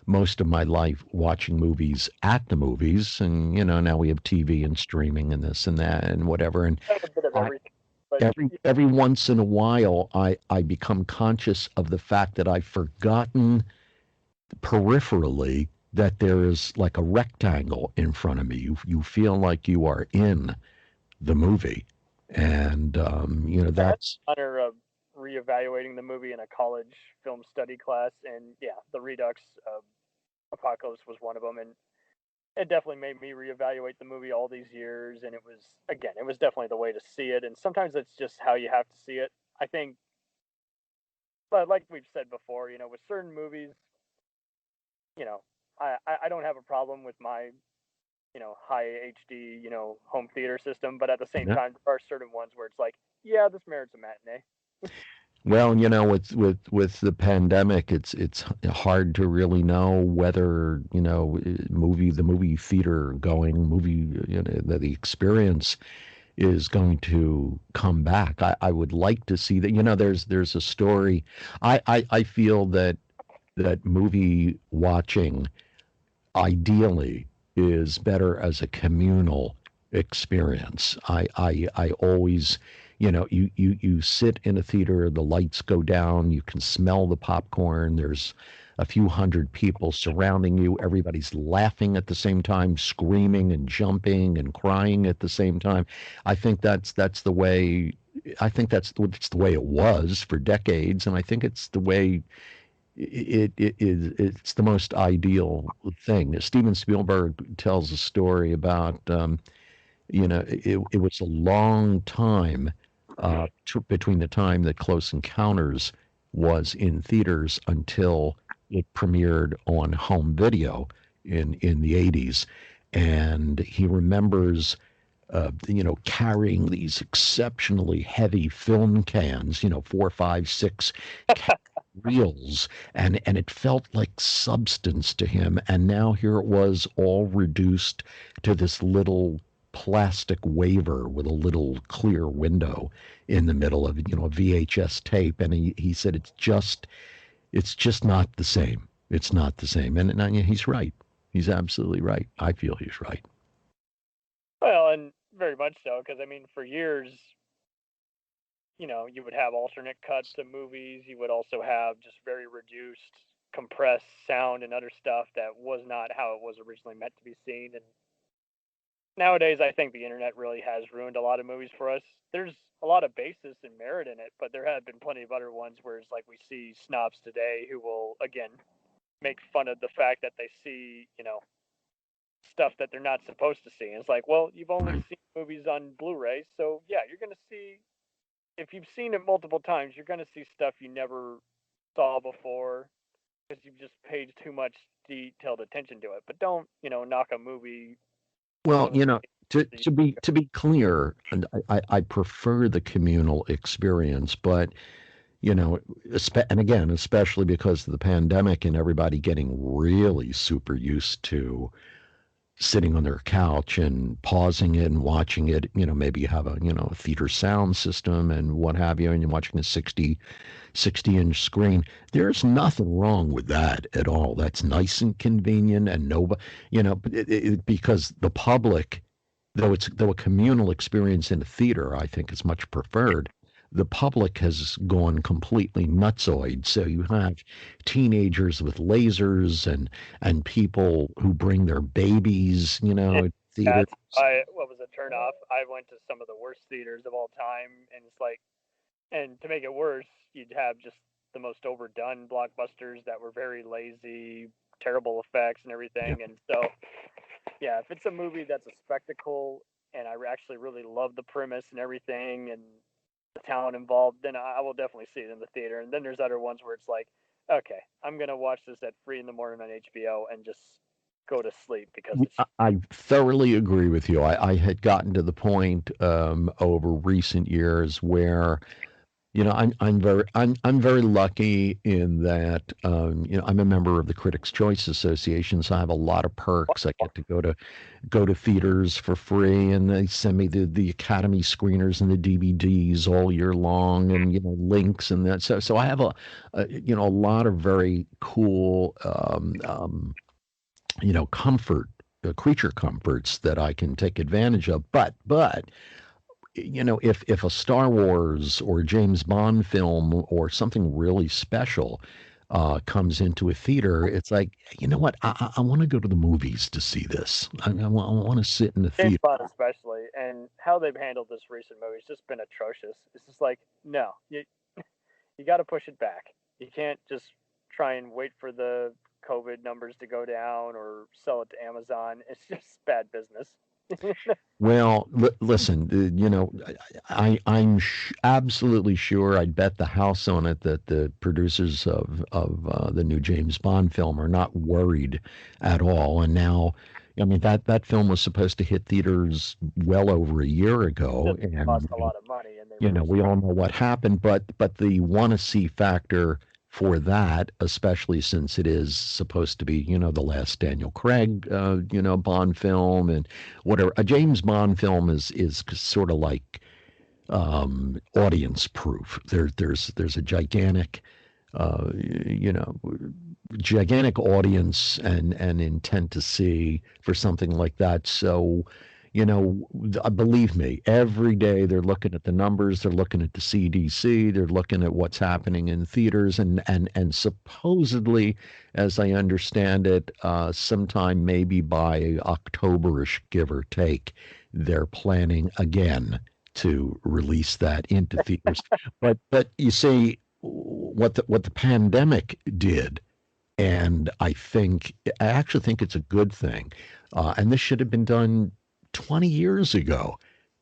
most of my life watching movies at the movies, and now we have TV and streaming and this and that and whatever. And A bit of I, everything. But every once in a while, I become conscious of the fact that I've forgotten peripherally that there is like a rectangle in front of me. You feel like you are in the movie, and that's honor of reevaluating the movie in a college film study class, and yeah, the Redux Apocalypse was one of them, and it definitely made me reevaluate the movie all these years. And it was definitely the way to see it. And sometimes it's just how you have to see it. I think, but like we've said before, with certain movies, you know, I don't have a problem with my high HD, home theater system. But at the same yeah. time, there are certain ones where it's like, yeah, this merits a matinee. Well, with the pandemic, it's hard to really know whether the movie theater going the experience is going to come back. I would like to see that. There's a story. I feel that movie watching ideally is better as a communal experience. I always, you sit in a theater, the lights go down, you can smell the popcorn, there's a few hundred people surrounding you, everybody's laughing at the same time, screaming and jumping and crying at the same time. I think that's the way. I think it's the way it was for decades, and I think it's the way it's the most ideal thing. Steven Spielberg tells a story about it was a long time between the time that Close Encounters was in theaters until it premiered on home video in the 80s, and he remembers carrying these exceptionally heavy film cans, 4, 5, 6 reels, and it felt like substance to him. And now here it was, all reduced to this little plastic waver with a little clear window in the middle of a VHS tape. And he said it's just not the same. It's not the same. And he's right. He's absolutely right. I feel he's right. Well, and very much so, because I mean, for years, you would have alternate cuts to movies. You would also have just very reduced, compressed sound and other stuff that was not how it was originally meant to be seen. And nowadays, I think the internet really has ruined a lot of movies for us. There's a lot of basis and merit in it, but there have been plenty of other ones where it's like we see snobs today who will, again, make fun of the fact that they see, stuff that they're not supposed to see. And it's like, well, you've only seen movies on Blu-ray, so yeah, you're going to see, if you've seen it multiple times, you're going to see stuff you never saw before because you've just paid too much detailed attention to it. But don't, knock a movie. Well, to be clear, and I prefer the communal experience, but and again, especially because of the pandemic and everybody getting really super used to sitting on their couch and pausing it and watching it, maybe you have a theater sound system and what have you, and you're watching a 60-inch screen. There's nothing wrong with that at all. That's nice and convenient, and because the public, though a communal experience in a theater, I think is much preferred. the public has gone completely nutsoid. So you have teenagers with lasers and people who bring their babies, to theaters. That's what was a turnoff. I went to some of the worst theaters of all time, and it's like, and to make it worse, you'd have just the most overdone blockbusters that were very lazy, terrible effects and everything. And so, yeah, if it's a movie that's a spectacle and I actually really love the premise and everything and the talent involved, then I will definitely see it in the theater. And then there's other ones where it's like, okay, I'm gonna watch this at 3 in the morning on HBO and just go to sleep because it's I thoroughly agree with you. I had gotten to the point over recent years where I'm very lucky in that I'm a member of the Critics' Choice Association, so I have a lot of perks. I get to go to theaters for free, and they send me the Academy screeners and the DVDs all year long, and links and that. So I have a lot of very cool creature comforts that I can take advantage of. But if a Star Wars or James Bond film or something really special comes into a theater, it's like, you know what? I want to go to the movies to see this. I want to sit in the James theater. Bond especially, and how they've handled this recent movie has just been atrocious. It's just like, no, you got to push it back. You can't just try and wait for the COVID numbers to go down or sell it to Amazon. It's just bad business. Well, listen, I'm absolutely sure, I'd bet the house on it, that the producers of the new James Bond film are not worried at all. And now, I mean, that film was supposed to hit theaters well over a year ago, It and cost a lot of money, and they we all know what happened. But the want to see factor for that, especially since it is supposed to be, the last Daniel Craig, Bond film, and whatever. A James Bond film is sort of like audience proof. There's a gigantic, gigantic audience and intent to see for something like that. So, believe me, every day they're looking at the numbers, they're looking at the CDC, they're looking at what's happening in theaters, and supposedly, as I understand it, sometime maybe by Octoberish, give or take, they're planning again to release that into theaters. But you see what the pandemic did. And I actually think it's a good thing. And this should have been done 20 years ago.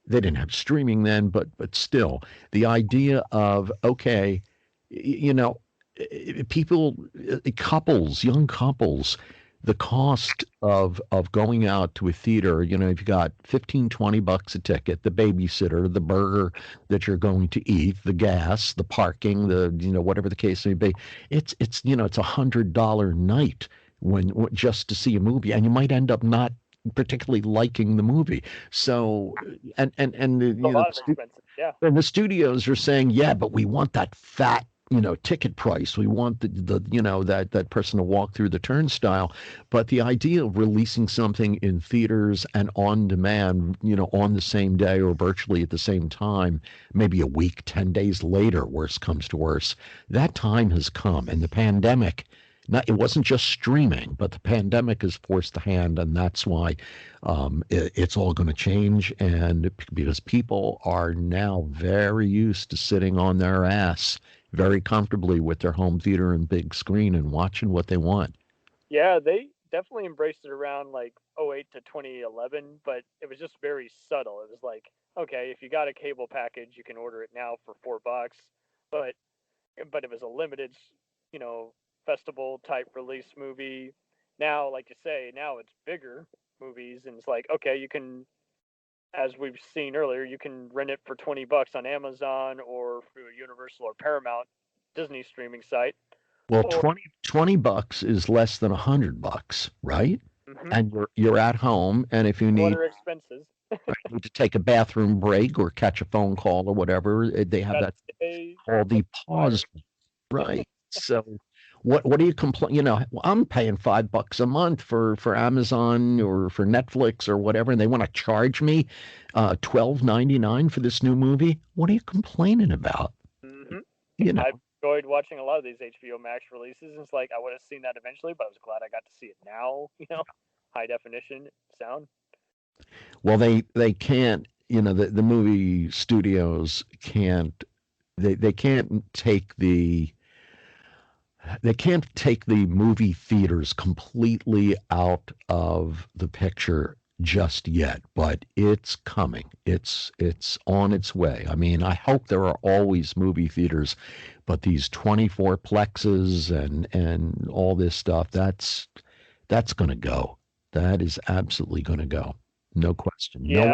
They didn't have streaming then, but still, the idea of, okay, people, young couples, the cost of going out to a theater, if you got $15-20 a ticket, the babysitter, the burger that you're going to eat, the gas, the parking, whatever the case may be, it's $100 night when just to see a movie, and you might end up not particularly liking the movie. So and the, a lot of expenses. Yeah. And the studios are saying, yeah, but we want that fat ticket price. We want the that person to walk through the turnstile. But the idea of releasing something in theaters and on demand, on the same day or virtually at the same time, maybe a week, 10 days later, worse comes to worse, that time has come. And the pandemic, it wasn't just streaming, but the pandemic has forced the hand, and that's why it's all going to change. And because people are now very used to sitting on their ass very comfortably with their home theater and big screen and watching what they want. Yeah, they definitely embraced it around like 2008 to 2011, but it was just very subtle. It was like, okay, if you got a cable package, you can order it now for $4, but it was a limited, festival type release movie. Now, like you say, now it's bigger movies, and it's like, okay, you can, as we've seen earlier, you can rent it for $20 on Amazon or through a Universal or Paramount Disney streaming site. Well, $20 is less than $100, right? Mm-hmm. And you're at home, and if you need, what are expenses? to take a bathroom break or catch a phone call or whatever, they have that called the pause, right? So What do you complain? I'm paying $5 a month for Amazon or for Netflix or whatever, and they want to charge me $12.99 for this new movie. What are you complaining about? Hmm. You know, I've enjoyed watching a lot of these HBO Max releases. It's like I would have seen that eventually, but I was glad I got to see it now. High definition sound. well, they can't. The movie studios can't. They can't take the movie theaters completely out of the picture just yet, but it's coming. It's on its way. I mean, I hope there are always movie theaters, but these 24 plexes and all this stuff, that's going to go. That is absolutely going to go. No question. Yeah.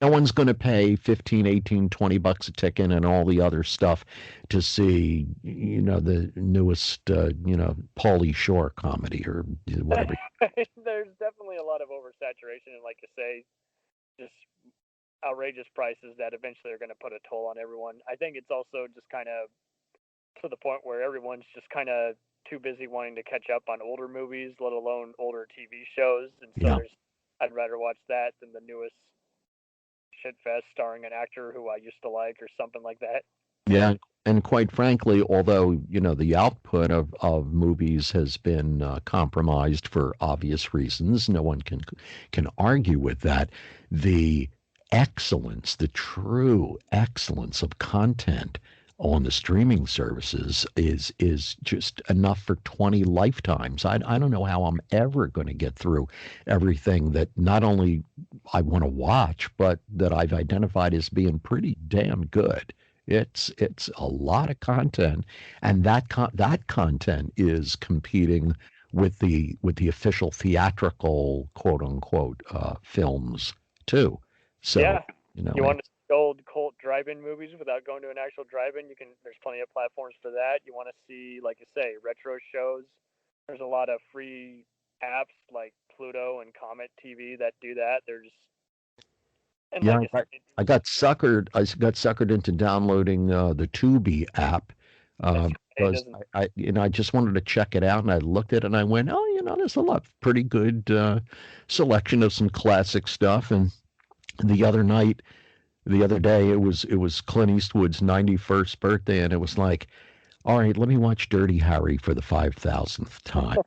No one's going to pay 15, 18, $20 a ticket and all the other stuff to see, the newest, Pauly Shore comedy or whatever. There's definitely a lot of oversaturation, and like you say, just outrageous prices that eventually are going to put a toll on everyone. I think it's also just kind of to the point where everyone's just kind of too busy wanting to catch up on older movies, let alone older TV shows. And so Yeah. I'd rather watch that than the newest shitfest starring an actor who I used to like or something like that. Yeah. And quite frankly, although, the output of movies has been compromised for obvious reasons, no one can argue with that. The excellence, the true excellence of content on the streaming services is just enough for 20 lifetimes. I don't know how I'm ever going to get through everything that not only I want to watch, but that I've identified as being pretty damn good. It's a lot of content, and that content is competing with the official theatrical quote unquote films too. So Yeah. you know, You want to see old cult drive-in movies without going to an actual drive-in? There's plenty of platforms for that. You want to see, like you say, retro shows. There's a lot of free apps like Pluto and Comet TV that do that. And yeah, like you said, I got suckered. I got suckered into downloading the Tubi app because doesn't. I just wanted to check it out, and I looked at it and I went, oh, there's a lot pretty good selection of some classic stuff. And the other night, the other day, it was Clint Eastwood's 91st birthday, and it was like, all right, let me watch Dirty Harry for the 5,000th time.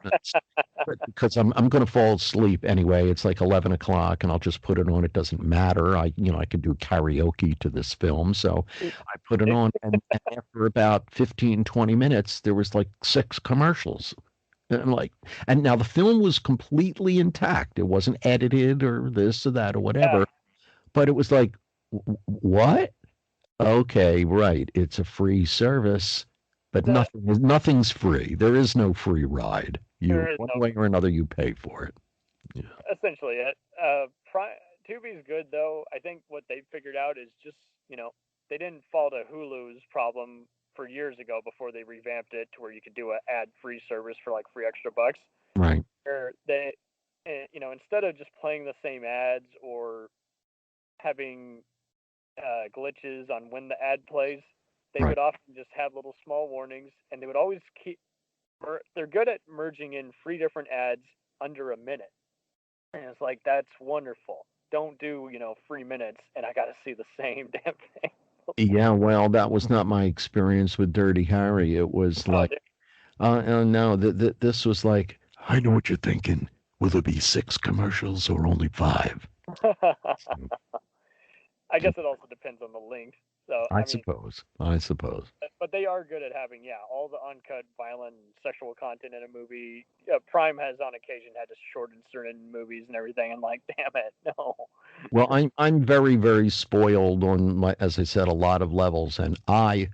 Because I'm going to fall asleep anyway. It's like 11 o'clock, and I'll just put it on. It doesn't matter. I could do karaoke to this film. So I put it on, and after about 15, 20 minutes, there was like 6 commercials. And I'm like, and now the film was completely intact. It wasn't edited or this or that or whatever. Yeah. But it was like, what? Okay, right. It's a free service, but nothing's free. There is no free ride. One way or another, you pay for it. Yeah. Essentially it. Tubi's good though. I think what they figured out is just they didn't fall to Hulu's problem for years ago before they revamped it to where you could do an ad-free service for like free extra bucks. Right. Where they, instead of just playing the same ads or having glitches on when the ad plays, they would often just have little small warnings, and they would always they're good at merging in 3 different ads under a minute. And it's like, that's wonderful. Don't do, 3 minutes and I got to see the same damn thing. Yeah, well, that was not my experience with Dirty Harry. It was like, no, this was like, I know what you're thinking. Will there be 6 commercials or only 5? I guess it also depends on the length. So I suppose. But they are good at having, all the uncut, violent, sexual content in a movie. Prime has on occasion had to shorten certain movies and everything. I'm like, damn it, no. Well, I'm very, very spoiled on as I said, a lot of levels, and I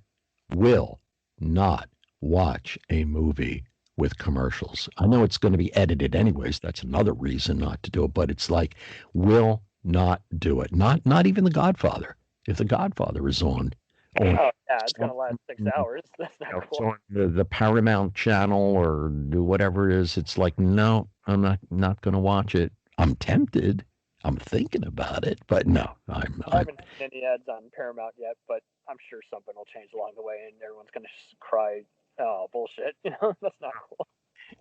will not watch a movie with commercials. I know it's going to be edited anyways. That's another reason not to do it. But it's like, will not do it. Not even The Godfather. If The Godfather is on, it's going to last 6 hours. That's not cool. On the Paramount channel or whatever it is, it's like, no, I'm not going to watch it. I'm tempted. I'm thinking about it, but no, I haven't seen any ads on Paramount yet, but I'm sure something will change along the way, and everyone's going to cry oh, bullshit. That's not cool.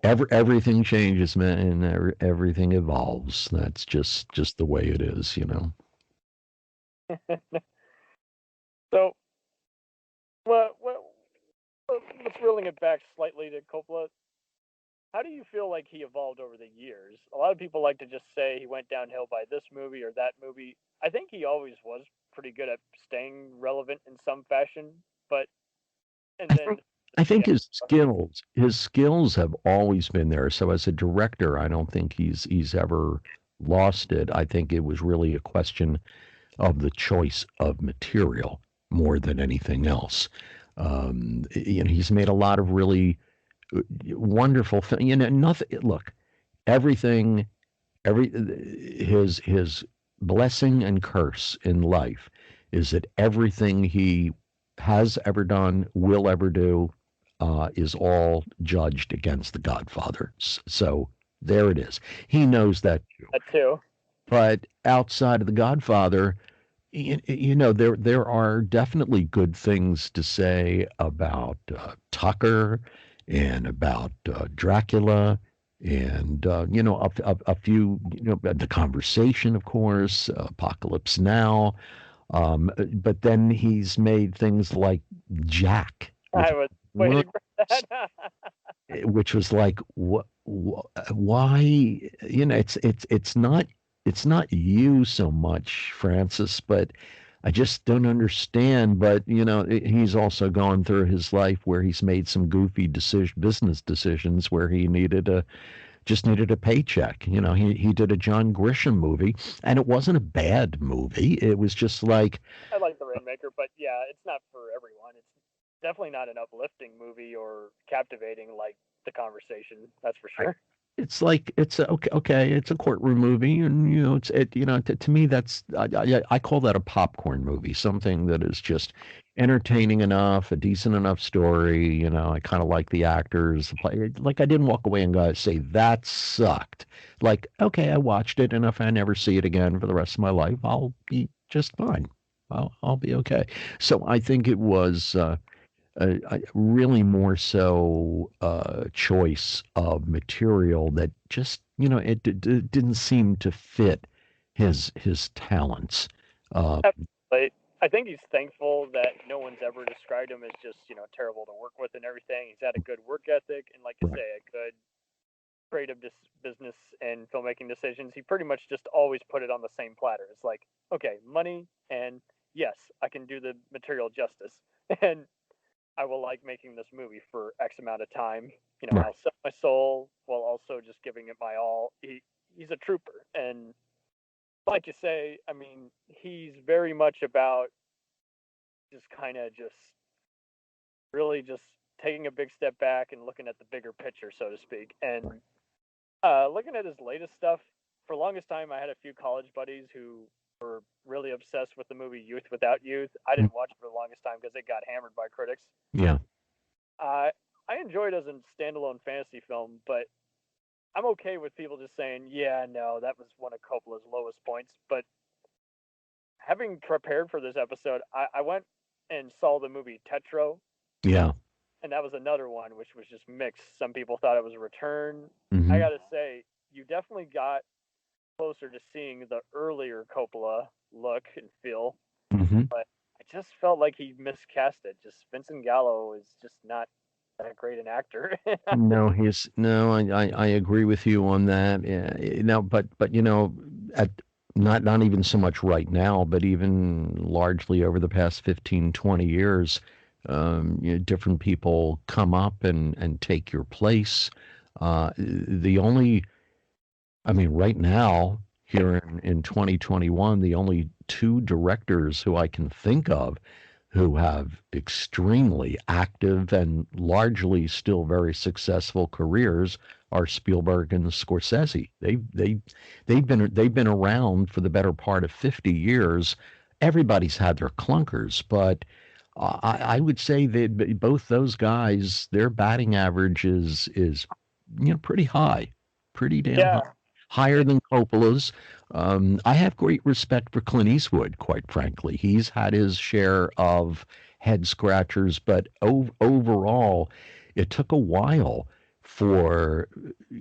Everything changes, man, and everything evolves. That's just the way it is. So, let's reeling it back slightly to Coppola. How do you feel like he evolved over the years? A lot of people like to just say he went downhill by this movie or that movie. I think he always was pretty good at staying relevant in some fashion, but and then I think yeah, his skills have always been there. So as a director, I don't think he's ever lost it. I think it was really a question of the choice of material more than anything else. He's made a lot of really wonderful things. Nothing. Look, everything, his blessing and curse in life is that everything he has ever done, will ever do, is all judged against the Godfather. So there it is. He knows that too. that too. But outside of the Godfather, there are definitely good things to say about Tucker and about Dracula and a few, The Conversation, of course, Apocalypse Now. But then he's made things like Jack, I was waiting for that. which was like, why? It's not you so much, Francis, but I just don't understand. But he's also gone through his life where he's made some goofy business decisions where he just needed a paycheck. He did a John Grisham movie, and it wasn't a bad movie. It was just like, I like The Rainmaker, but yeah, it's not for everyone. It's definitely not an uplifting movie or captivating like The Conversation. That's for sure. it's like okay, it's a courtroom movie, and to me I call that a popcorn movie, something that is just entertaining enough, a decent enough story. I kind of like the actors. Like I didn't walk away and say that sucked. Like, okay, I watched it, and if I never see it again for the rest of my life, I'll be just fine. I'll be okay. So I think it was really more so choice of material that just it didn't seem to fit his talents. But I think he's thankful that no one's ever described him as just terrible to work with and everything. He's had a good work ethic and, like you say, a good creative business and filmmaking decisions. He pretty much just always put it on the same platter. It's like, okay, money, and yes, I can do the material justice, and I will like making this movie for X amount of time. Right. I'll sell my soul while also just giving it my all. He's a trooper, and like you say, I mean, he's very much about just kind of just really just taking a big step back and looking at the bigger picture, so to speak. And looking at his latest stuff, for the longest time, I had a few college buddies who were really obsessed with the movie Youth Without Youth. I didn't watch it for the longest time because it got hammered by critics. Yeah. I enjoyed it as a standalone fantasy film, but I'm okay with people just saying, yeah, no, that was one of Coppola's lowest points. But having prepared for this episode, I went and saw the movie Tetro. Yeah. And that was another one which was just mixed. Some people thought it was a return. Mm-hmm. I got to say, you definitely got closer to seeing the earlier Coppola look and feel. Mm-hmm. But I just felt like he miscast it. Just Vincent Gallo is just not that great an actor. I agree with you on that. Yeah, but at not even so much right now, but even largely over the past 15, 20 years, different people come up and take your place. Right now, here in 2021, the only two directors who I can think of who have extremely active and largely still very successful careers are Spielberg and Scorsese. They've been around for the better part of 50 years. Everybody's had their clunkers, but I would say that both those guys, their batting average is pretty high, pretty damn high. Higher than Coppola's. I have great respect for Clint Eastwood, quite frankly. He's had his share of head scratchers, but overall, it took a while for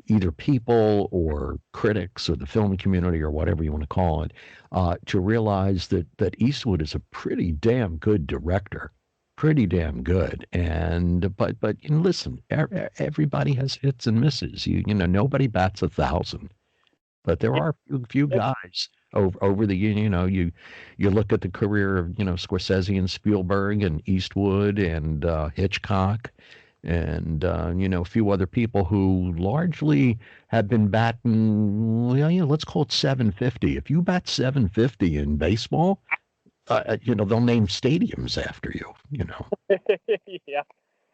either people or critics or the film community or whatever you want to call it to realize that Eastwood is a pretty damn good director, pretty damn good. And but listen, everybody has hits and misses. Nobody bats 1,000, but there are a few guys over the you look at the career of Scorsese and Spielberg and Eastwood and Hitchcock and a few other people who largely have been batting, let's call it 750. If you bat 750 in baseball, they'll name stadiums after you. Yeah,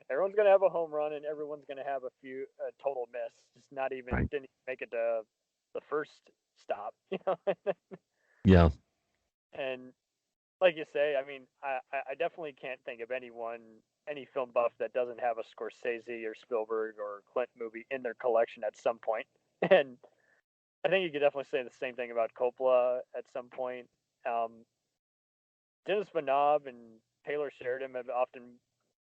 everyone's gonna have a home run, and everyone's gonna have a few total miss. Just not even Right. didn't make it to the first stop. Yeah, And like you say, I mean, I definitely can't think of any film buff that doesn't have a Scorsese or Spielberg or Clint movie in their collection at some point. And I think you could definitely say the same thing about Coppola at some point. Dennis Villeneuve and Taylor Sheridan have often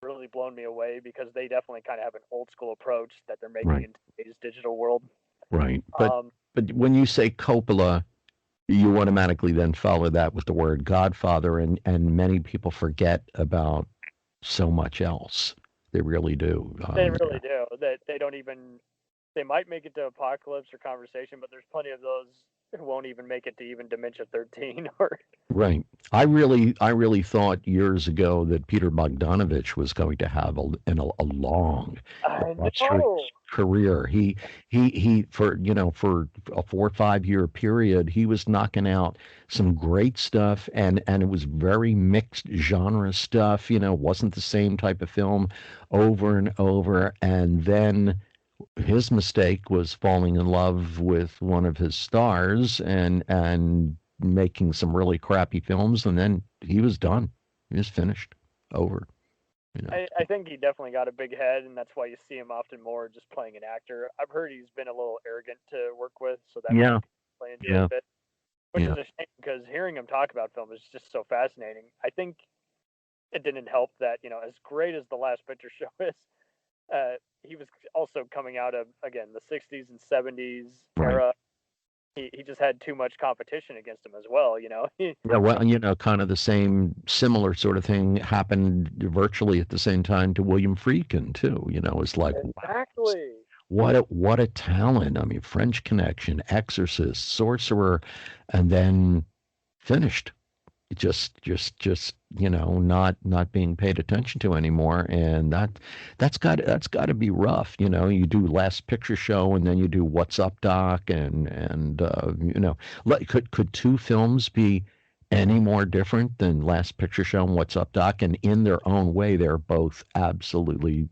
really blown me away because they definitely kind of have an old school approach that they're making Right. in today's digital world. right. But when you say Coppola, you automatically then follow that with the word Godfather, and many people forget about so much else. They really do. They really do. That they don't even. They might make it to Apocalypse or Conversation, but there's plenty of those who won't even make it to even Dementia 13 or. Right. I really thought years ago that Peter Bogdanovich was going to have a long, I illustrious know. career. He for a 4 or 5 year period, he was knocking out some great stuff, and it was very mixed genre stuff. Wasn't the same type of film over and over. And then his mistake was falling in love with one of his stars and making some really crappy films, and then he was done. He was finished. Over. I think he definitely got a big head, and that's why you see him often more just playing an actor. I've heard he's been a little arrogant to work with, so that Yeah. might play into it Yeah. a bit. Which Yeah. is a shame because hearing him talk about film is just so fascinating. I think it didn't help that, as great as The Last Picture Show is, he was also coming out of, again, the 60s and 70s Right. era. He just had too much competition against him as well, Yeah, well, kind of the same similar sort of thing happened virtually at the same time to William Friedkin too. It's like, wow, Exactly. what a talent. I mean, French Connection, Exorcist, Sorcerer, and then finished. Just not being paid attention to anymore, and that's got to be rough. You do Last Picture Show, and then you do What's Up, Doc, and could two films be any more different than Last Picture Show and What's Up, Doc? And in their own way, they're both absolutely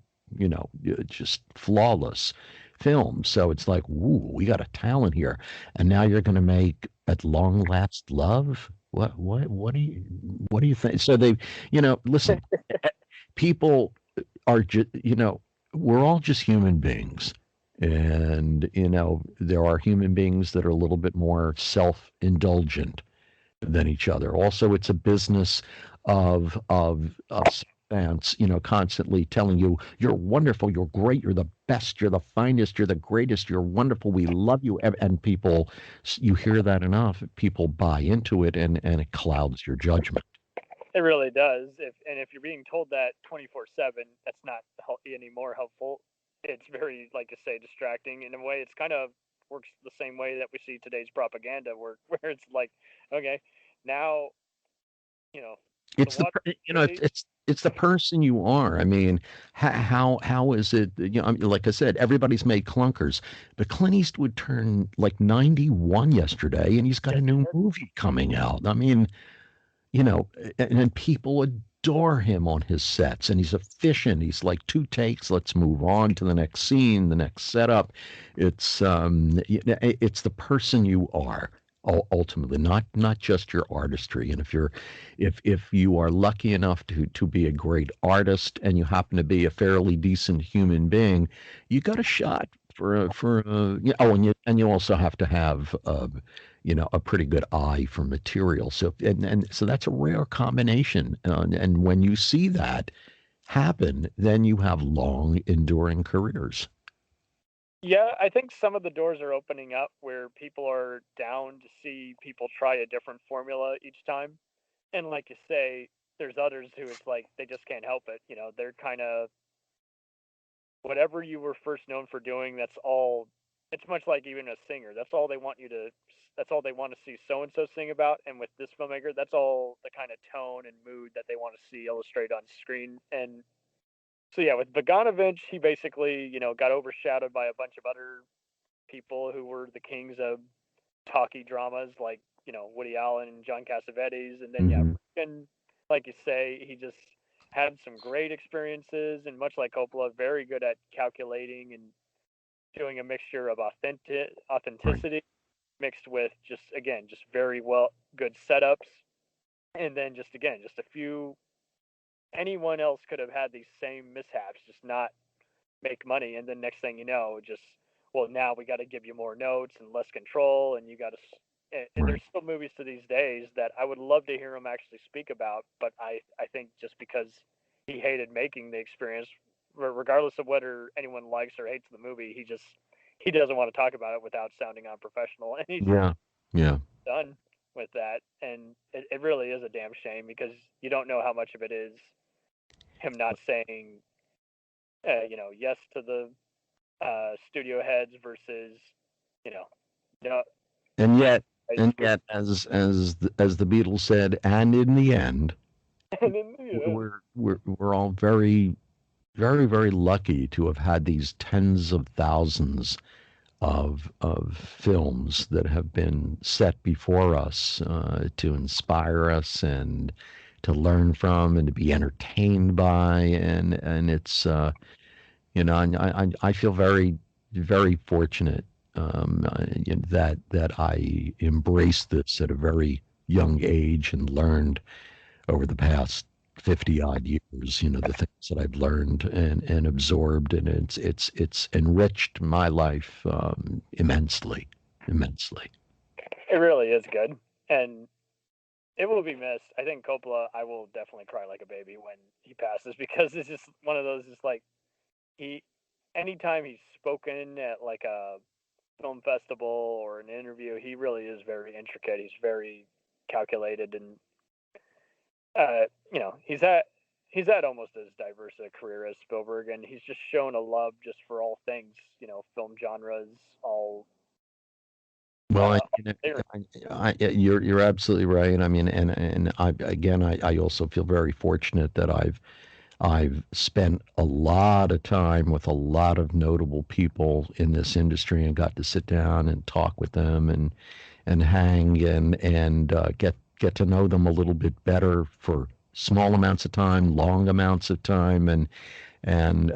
just flawless films. So it's like, ooh, we got a talent here, and now you're going to make At Long Last Love. What do you think? So they, listen, people are just, we're all just human beings. And, there are human beings that are a little bit more self-indulgent than each other. Also, it's a business of fans, constantly telling you, you're wonderful, you're great, you're the best, you're the finest, you're the greatest, you're wonderful, we love you. And people, you hear that enough, people buy into it, and it clouds your judgment. It really does. If you're being told that 24/7, that's not any more helpful. It's very, like you say, distracting. In a way, it's kind of works the same way that we see today's propaganda, where it's like, okay, now, It's it's the person you are. I mean, how is it? I mean, like I said, everybody's made clunkers, but Clint Eastwood turned like 91 yesterday, and he's got a new movie coming out. I mean, and people adore him on his sets, and he's efficient. He's like 2 takes. Let's move on to the next scene, the next setup. It's the person you are. Ultimately, not just your artistry. And if you are lucky enough to be a great artist, and you happen to be a fairly decent human being, you got a shot and you also have to have a pretty good eye for material. So and so that's a rare combination. And when you see that, happen, then you have long enduring careers. Yeah, I think some of the doors are opening up where people are down to see people try a different formula each time. And like you say, there's others who it's like they just can't help it. They're kind of whatever you were first known for doing, that's all. It's much like even a singer. That's all they want to see so and so sing about. And with this filmmaker, that's all the kind of tone and mood that they want to see illustrated on screen. And so yeah, with Bogdanovich, he basically got overshadowed by a bunch of other people who were the kings of talkie dramas, like Woody Allen and John Cassavetes, and then Mm-hmm. and like you say, he just had some great experiences, and much like Coppola, very good at calculating and doing a mixture of authenticity mixed with just very good setups, and then just a few. Anyone else could have had these same mishaps, just not make money, and then next thing you know, just well, now we got to give you more notes and less control, and you got to. And Right. there's still movies to these days that I would love to hear him actually speak about, but I think just because he hated making the experience, regardless of whether anyone likes or hates the movie, he doesn't want to talk about it without sounding unprofessional, and he's Yeah. Yeah. done with that. And it really is a damn shame because you don't know how much of it is him not saying yes to the studio heads versus, no. And yet, as the Beatles said, and in the end, And then, we're all very, very, very lucky to have had these tens of thousands of films that have been set before us to inspire us and to learn from and to be entertained by, and it's and I feel very, very fortunate that I embraced this at a very young age and learned over the past 50 odd years, the things that I've learned and absorbed, and it's enriched my life immensely, immensely. it really is good, and it will be missed. I think Coppola, I will definitely cry like a baby when he passes because it's just one of those. Just like he, anytime he's spoken at like a film festival or an interview, he really is very intricate. He's very calculated, and he's had almost as diverse a career as Spielberg, and he's just shown a love just for all things, film genres, all. Well, There. you're absolutely right. I mean, and I also feel very fortunate that I've spent a lot of time with a lot of notable people in this industry and got to sit down and talk with them and hang and get to know them a little bit better for small amounts of time, long amounts of time, and if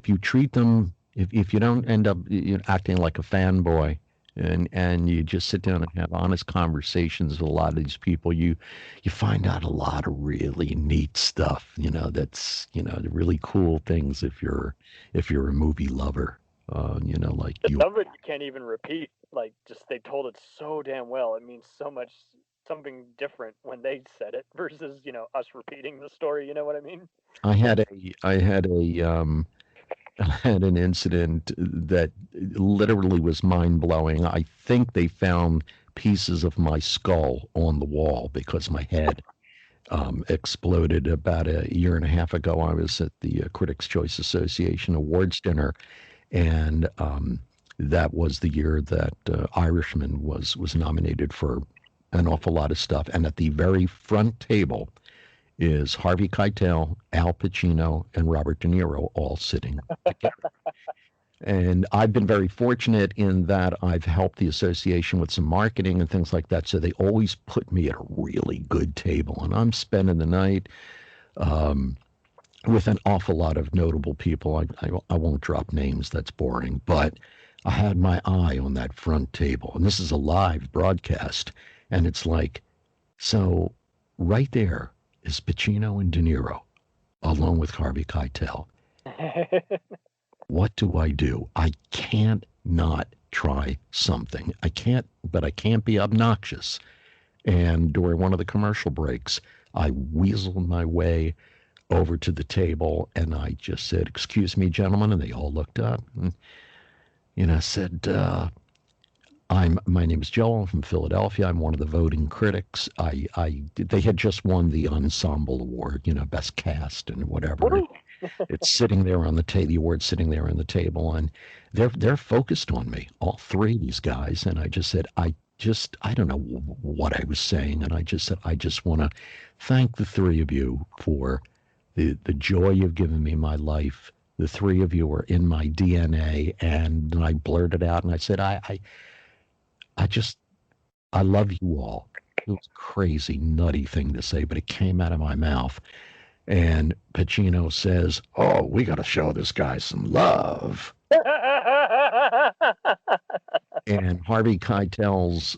you treat them, if you don't end up acting like a fanboy and you just sit down and have honest conversations with a lot of these people, you find out a lot of really neat stuff, that's really cool things if you're a movie lover, like you. Some of it you can't even repeat. Like, just they told it so damn well. It means so much, something different when they said it versus us repeating the story. You know what I mean? I had an incident that literally was mind blowing. I think they found pieces of my skull on the wall because my head exploded about a year and a half ago. I was at the Critics' Choice Association Awards dinner, and that was the year that Irishman was nominated for an awful lot of stuff. And at the very front table is Harvey Keitel, Al Pacino, and Robert De Niro all sitting together. And I've been very fortunate in that I've helped the association with some marketing and things like that. So they always put me at a really good table. And I'm spending the night with an awful lot of notable people. I won't drop names, that's boring. But I had my eye on that front table. And this is a live broadcast. And it's like, so right there is Pacino and De Niro, along with Harvey Keitel. What do? I can't not try something. But I can't be obnoxious. And during one of the commercial breaks, I weaseled my way over to the table and I just said, "Excuse me, gentlemen," and they all looked up. And I said, my name is Joel. I'm from Philadelphia. I'm one of the voting critics. They had just won the Ensemble Award, best cast and whatever. It's sitting there on the table, the award's sitting there on the table, and they're focused on me, all three of these guys. And I just said, I don't know what I was saying. And I just said, I just want to thank the three of you for the joy you've given me in my life. The three of you are in my DNA. And I blurted out and I said, I love you all. It was a crazy, nutty thing to say, but it came out of my mouth. And Pacino says, "Oh, we got to show this guy some love." And Harvey Keitel's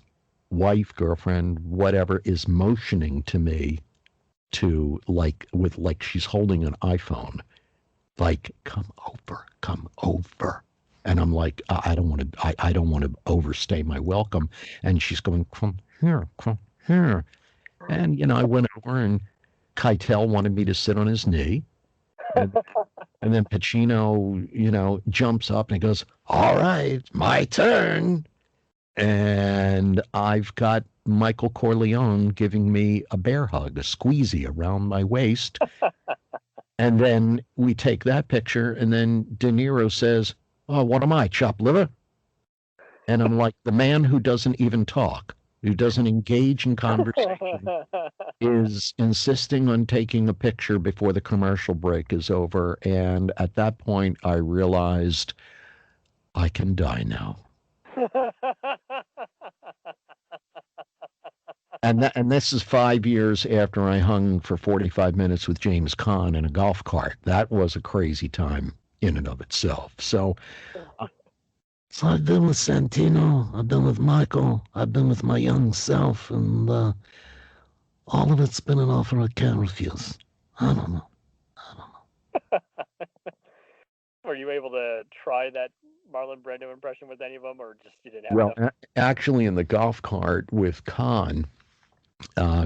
wife, girlfriend, whatever, is motioning to me to like she's holding an iPhone, like, come over. And I'm like, I don't want to overstay my welcome. And she's going, come here. And, I went over and Keitel wanted me to sit on his knee. And then Pacino, jumps up and he goes, "All right, my turn." And I've got Michael Corleone giving me a bear hug, a squeezy around my waist. And then we take that picture and then De Niro says, "Oh, what am I, chopped liver?" And I'm like, the man who doesn't even talk, who doesn't engage in conversation, is insisting on taking a picture before the commercial break is over. And at that point, I realized I can die now. And this is 5 years after I hung for 45 minutes with James Caan in a golf cart. That was a crazy time in and of itself. So I've been with Santino, I've been with Michael, I've been with my young self, and all of it's been an offer I can't refuse. I don't know. Were you able to try that Marlon Brando impression with any of them, or just you didn't have enough? Actually, in the golf cart with Caan,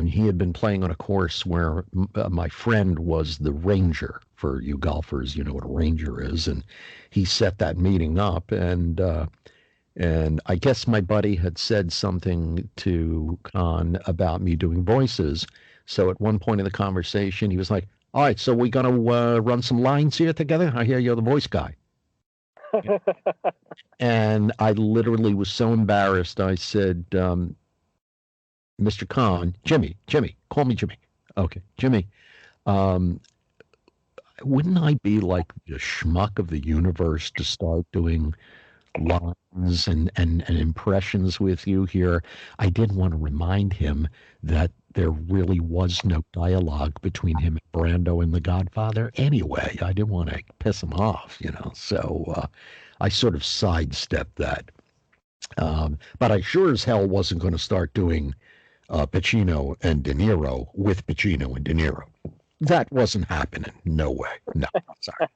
he had been playing on a course where my friend was the ranger. For you golfers, you know what a ranger is. And he set that meeting up. And I guess my buddy had said something to Caan about me doing voices. So at one point in the conversation, he was like, "All right, so we're going to run some lines here together. I hear you're the voice guy." And I literally was so embarrassed. I said, "Mr. Caan, Jimmy, call me Jimmy." "Okay, Jimmy, wouldn't I be like the schmuck of the universe to start doing lines and impressions with you here?" I didn't want to remind him that there really was no dialogue between him and Brando in The Godfather anyway. I didn't want to piss him off, So I sort of sidestepped that. But I sure as hell wasn't going to start doing Pacino and De Niro with Pacino and De Niro. That wasn't happening. No way. No, sorry.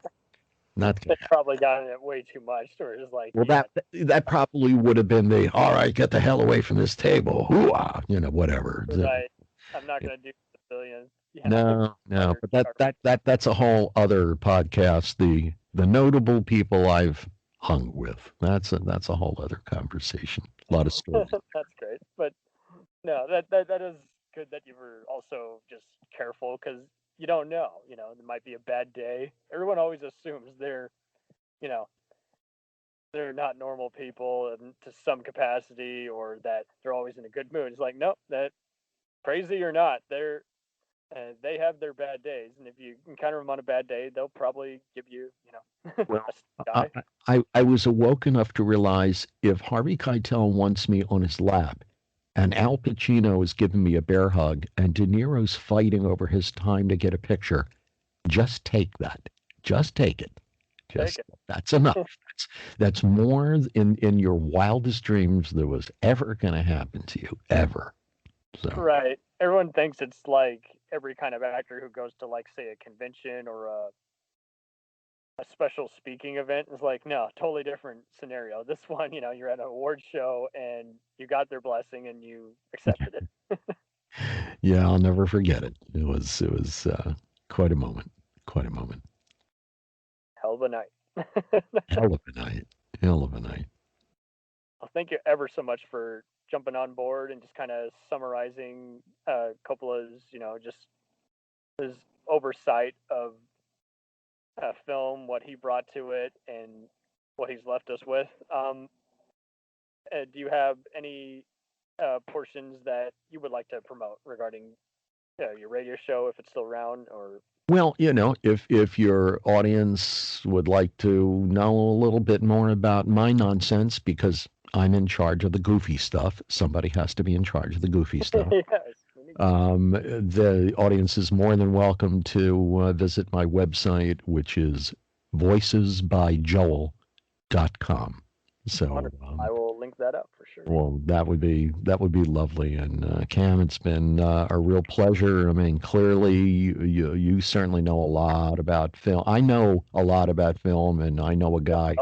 Not They probably got it way too much, or it's like, well, that probably would have been the "all right, get the hell away from this table," hoo-ah, whatever. Right. I'm not going to do the billion. Yeah. No, but that's a whole other podcast. The notable people I've hung with. That's a whole other conversation. A lot of stories. That's great, but no, that is good that you were also just careful, because you don't know. There might be a bad day. Everyone always assumes they're not normal people to some capacity, or that they're always in a good mood. It's like, nope, that crazy or not, they have their bad days, and if you encounter them on a bad day, they'll probably give you, Well, a I was awoke enough to realize if Harvey Keitel wants me on his lap, and Al Pacino is giving me a bear hug, and De Niro's fighting over his time to get a picture, just take that. Just take it. That's enough. That's more in your wildest dreams that was ever going to happen to you, ever. So. Right. Everyone thinks it's like every kind of actor who goes to, like, say, a convention or a special speaking event. Is like, no, totally different scenario. This one, you're at an award show and you got their blessing and you accepted it. Yeah, I'll never forget it. It was quite a moment. Quite a moment. Hell of a night. Hell of a night. Hell of a night. Well, thank you ever so much for jumping on board and just kind of summarizing Coppola's, just his oversight of film, what he brought to it, and what he's left us with. Do you have any portions that you would like to promote regarding your radio show, if it's still around, or? Well, if your audience would like to know a little bit more about my nonsense, because I'm in charge of the goofy stuff. Somebody has to be in charge of the goofy stuff. Yes. The audience is more than welcome to visit my website, which is voicesbyjoel.com. So I will link that up for sure. well, that would be lovely. And Cam, it's been a real pleasure. I mean, clearly you certainly know a lot about film. I know a lot about film, and I know a guy.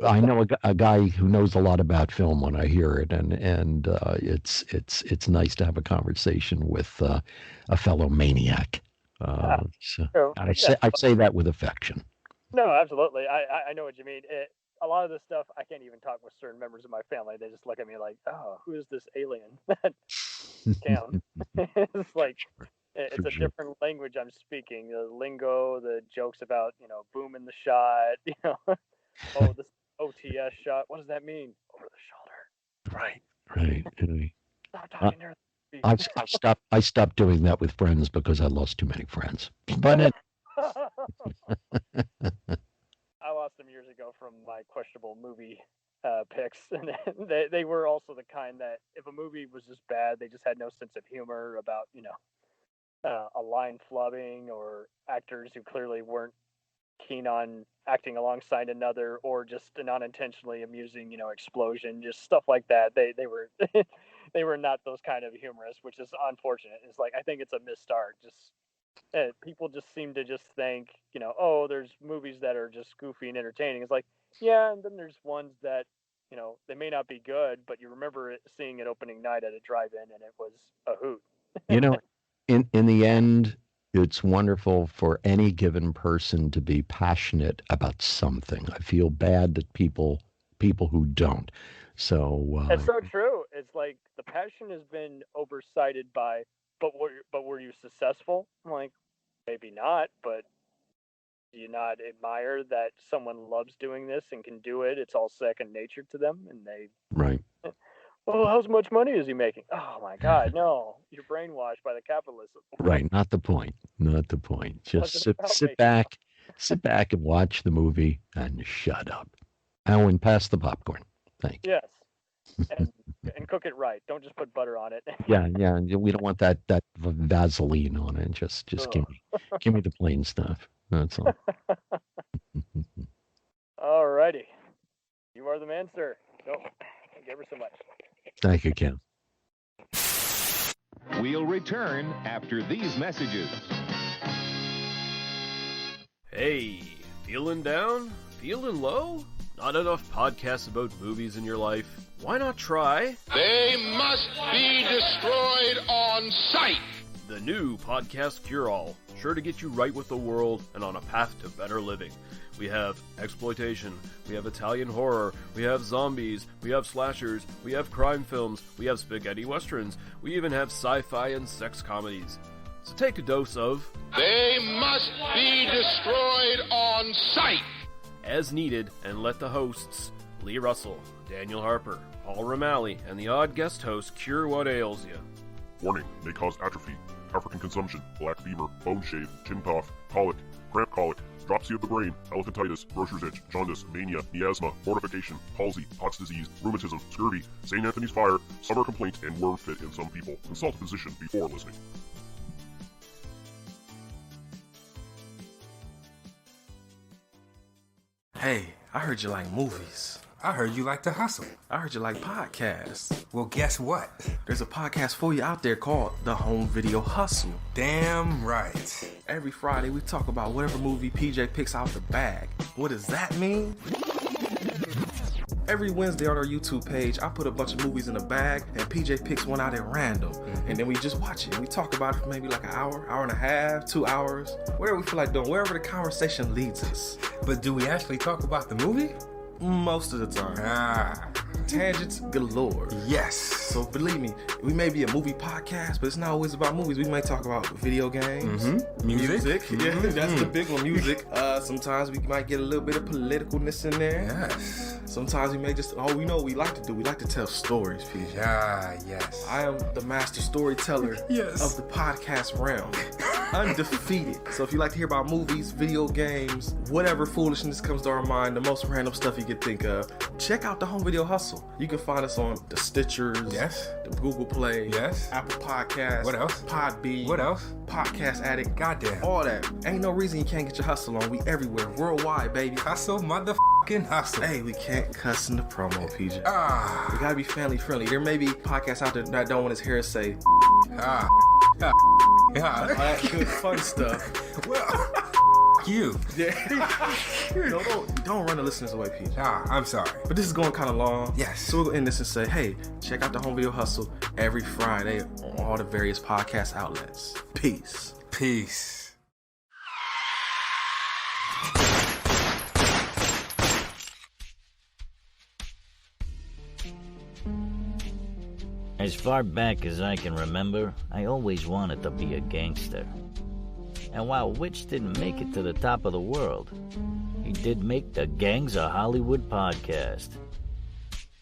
I know a guy who knows a lot about film when I hear it, and it's nice to have a conversation with a fellow maniac. So I say that with affection. No, absolutely. I know what you mean. A lot of this stuff, I can't even talk with certain members of my family. They just look at me like, "Oh, who is this alien?" Cam. It's like it's a different language I'm speaking. The lingo, the jokes about boom in the shot. Oh, this OTS shot. What does that mean? Over the shoulder. Right. Stop talking there. I stopped doing that with friends because I lost too many friends. But I lost them years ago from my questionable movie picks, and they were also the kind that if a movie was just bad, they just had no sense of humor about a line flubbing or actors who clearly weren't keen on acting alongside another, or just an unintentionally amusing explosion, just stuff like that. They were they were not those kind of humorists, which is unfortunate. It's like, I think it's a missed art. Just people just seem to just think, oh, there's movies that are just goofy and entertaining. It's like, yeah, and then there's ones that, they may not be good, but you remember seeing it opening night at a drive-in, and it was a hoot. In the end, it's wonderful for any given person to be passionate about something. I feel bad that people who don't. So it's so true. It's like the passion has been oversighted by, but were you successful? I'm like, maybe not, but do you not admire that someone loves doing this and can do it? It's all second nature to them, and they right. Well, how much money is he making? Oh my God, no! You're brainwashed by the capitalism. Right, not the point. Not the point. Just sit back and watch the movie and shut up. And pass the popcorn. Thank you. Yes, and cook it right. Don't just put butter on it. Yeah. We don't want that Vaseline on it. Just give me the plain stuff. That's all. All righty, you are the man, sir. Go. Thank you ever so much. Thank you, Ken. We'll return after these messages. Hey, feeling down? Feeling low? Not enough podcasts about movies in your life? Why not try They must be destroyed on sight. the new Podcast Cure-All? Sure to get you right with the world and on a path to better living. We have exploitation, we have Italian horror, we have zombies, we have slashers, we have crime films, we have spaghetti westerns, we even have sci-fi and sex comedies. So take a dose of They must be destroyed on sight. as needed, and let the hosts, Lee Russell, Daniel Harper, Paul Romali, and the odd guest host cure what ails you. Warning, may cause atrophy, African consumption, black fever, bone shave, chin cough, colic, cramp colic, dropsy of the brain, elephantitis, grocer's itch, jaundice, mania, miasma, mortification, palsy, Pott's disease, rheumatism, scurvy, St. Anthony's fire, summer complaint, and worm fit in some people. Consult a physician before listening. Hey, I heard you like movies. I heard you like to hustle. I heard you like podcasts. Well, guess what? There's a podcast for you out there called The Home Video Hustle. Damn right. Every Friday we talk about whatever movie PJ picks out the bag. What does that mean? Every Wednesday on our YouTube page, I put a bunch of movies in a bag, and PJ picks one out at random. And then we just watch it. We talk about it for maybe like an hour, hour and a half, 2 hours, whatever we feel like doing, wherever the conversation leads us. But do we actually talk about the movie? Most of the time. Tangents galore. Yes. So believe me, we may be a movie podcast, but it's not always about movies. We may talk about video games, music. Yeah, that's the big one, music. Sometimes we might get a little bit of politicalness in there. Yes. Sometimes we may just, we know what we like to do. We like to tell stories, PJ. Yes. I am the master storyteller of the podcast realm. Undefeated. So if you like to hear about movies, video games, whatever foolishness comes to our mind, the most random stuff you could think of, check out the Home Video Hustle. You can find us on the Stitchers, the Google Play, Apple Podcasts, What else? Podbean, What else? Podcast Addict, Goddamn. all that. Ain't no reason you can't get your hustle on. We everywhere, worldwide, baby. Hustle, motherfucking hustle. Hey, we can't cuss in the promo, PJ. We gotta be family friendly. There may be podcasts out there that don't want his hair say all that good fun stuff. Well, you. Don't run the listeners away, PJ. I'm sorry. But this is going kind of long. Yes. So we're going to end this and say, hey, check out the Home Video Hustle every Friday on all the various podcast outlets. Peace. Peace. As far back as I can remember, I always wanted to be a gangster. And while Witch didn't make it to the top of the world, he did make the Gangs of Hollywood podcast.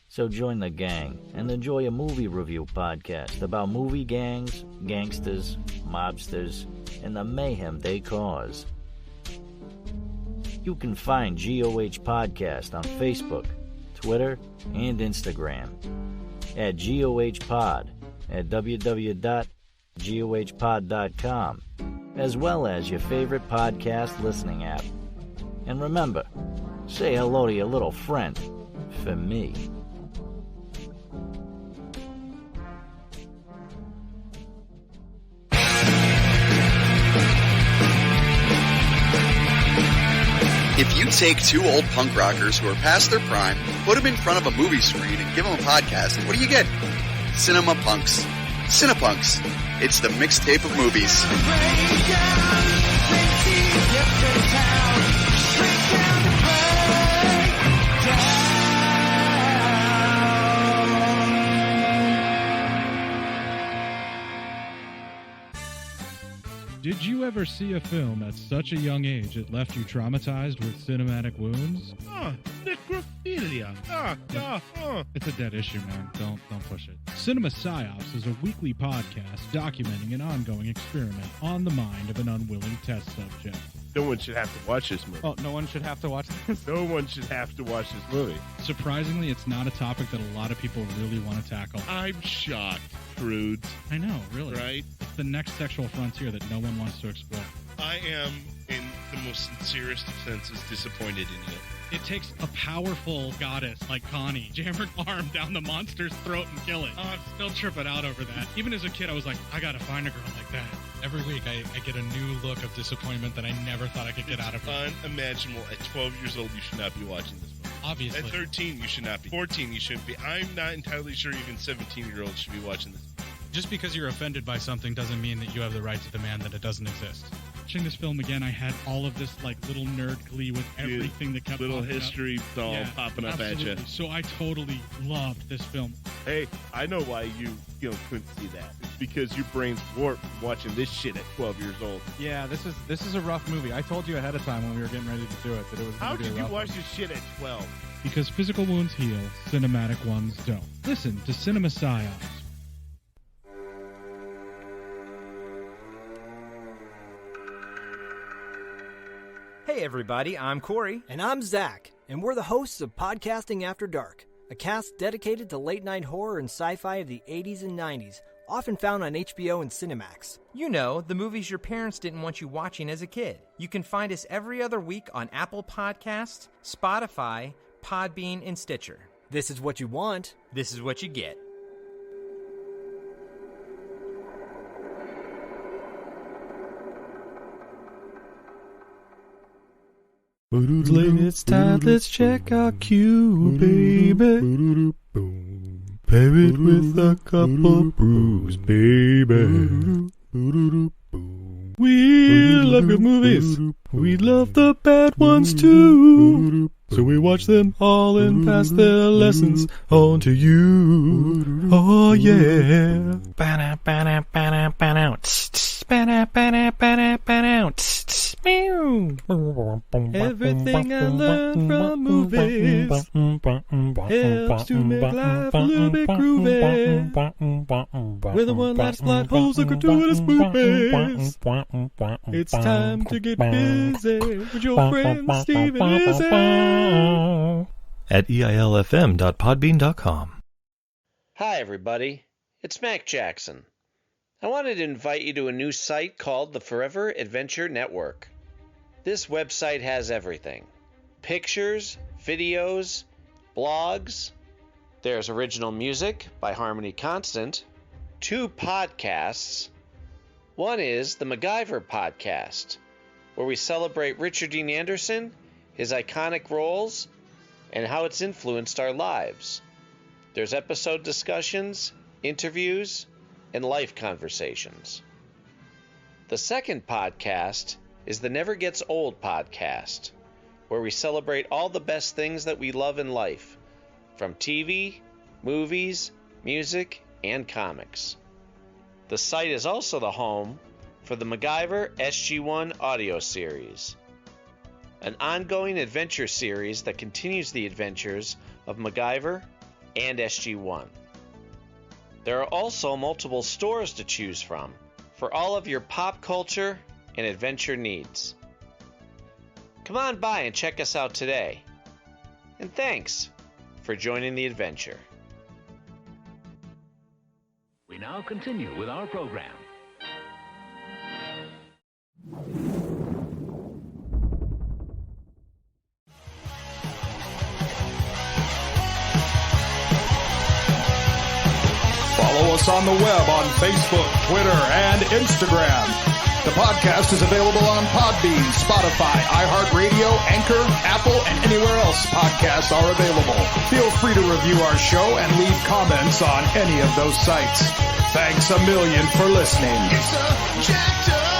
So join the gang and enjoy a movie review podcast about movie gangs, gangsters, mobsters, and the mayhem they cause. You can find GOH Podcast on Facebook, Twitter, and Instagram at GOH Pod at www.gohpod.com, as well as your favorite podcast listening app. And remember, say hello to your little friend for me. If you take two old punk rockers who are past their prime, put them in front of a movie screen and give them a podcast, what do you get? Cinema Punks. Cinepunks. It's the mixtape of movies. Did you ever see a film at such a young age it left you traumatized with cinematic wounds? Necrophilia. It's a dead issue, man. Don't push it. Cinema Psyops is a weekly podcast documenting an ongoing experiment on the mind of an unwilling test subject. No one should have to watch this movie. Oh, no one should have to watch this? No one should have to watch this movie. Surprisingly, it's not a topic that a lot of people really want to tackle. I'm shocked, prudes. I know, really. Right? It's the next sexual frontier that no one wants to explore. I am, in the most sincerest of senses, disappointed in you. It takes a powerful goddess like Connie, jam her arm down the monster's throat and kill it. Oh, I'm still tripping out over that. Even as a kid, I was like, I gotta find a girl like that. Every week, I get a new look of disappointment that I never thought I could get out of her. Unimaginable. At 12 years old, you should not be watching this movie. Obviously. At 13, you should not be. 14, you shouldn't be. I'm not entirely sure even 17-year-olds should be watching this movie. Just because you're offended by something doesn't mean that you have the right to demand that it doesn't exist. Watching this film again, I had all of this like little nerd glee with everything that kept little popping history doll popping up absolutely. at you. So I totally loved this film. Hey, I know why you couldn't see that. It's because your brain's warped from watching this shit at 12 years old. Yeah, this is a rough movie. I told you ahead of time when we were getting ready to do it that it was. How did you watch this shit at 12? Because physical wounds heal, cinematic ones don't. Listen to Cinema Psyops. Hey everybody, I'm Corey. And I'm Zach, and we're the hosts of Podcasting After Dark, a cast dedicated to late-night horror and sci-fi of the 80s and 90s, often found on HBO and Cinemax. You know, the movies your parents didn't want you watching as a kid. You can find us every other week on Apple Podcasts, Spotify, Podbean, and Stitcher. This is what you want. This is what you get. It's time, let's check our queue, baby. Pair it with a couple brews, baby. We love good movies. We love the bad ones too. So we watch them all and pass their lessons on to you. Oh yeah. Everything I learned from movies helps to make life a little bit groovy. Whether one last plot holes or gratuitous movies, it's time to get busy with your friend Steve and Izzy at eilfm.podbean.com. Hi, everybody. It's Mac Jackson. I wanted to invite you to a new site called the Forever Adventure Network. This website has everything: pictures, videos, blogs. There's original music by Harmony Constant, 2 podcasts. One is the MacGyver podcast, where we celebrate Richard Dean Anderson, his iconic roles, and how it's influenced our lives. There's episode discussions, interviews, and life conversations. The second podcast is the Never Gets Old podcast, where we celebrate all the best things that we love in life, from TV, movies, music, and comics. The site is also the home for the MacGyver SG-1 audio series, an ongoing adventure series that continues the adventures of MacGyver and SG-1. There are also multiple stores to choose from for all of your pop culture and adventure needs. Come on by and check us out today. And thanks for joining the adventure. We now continue with our program. Follow us on the web on Facebook, Twitter, and Instagram. The podcast is available on Podbean, Spotify, iHeartRadio, Anchor, Apple, and anywhere else podcasts are available. Feel free to review our show and leave comments on any of those sites. Thanks a million for listening. It's a jacked up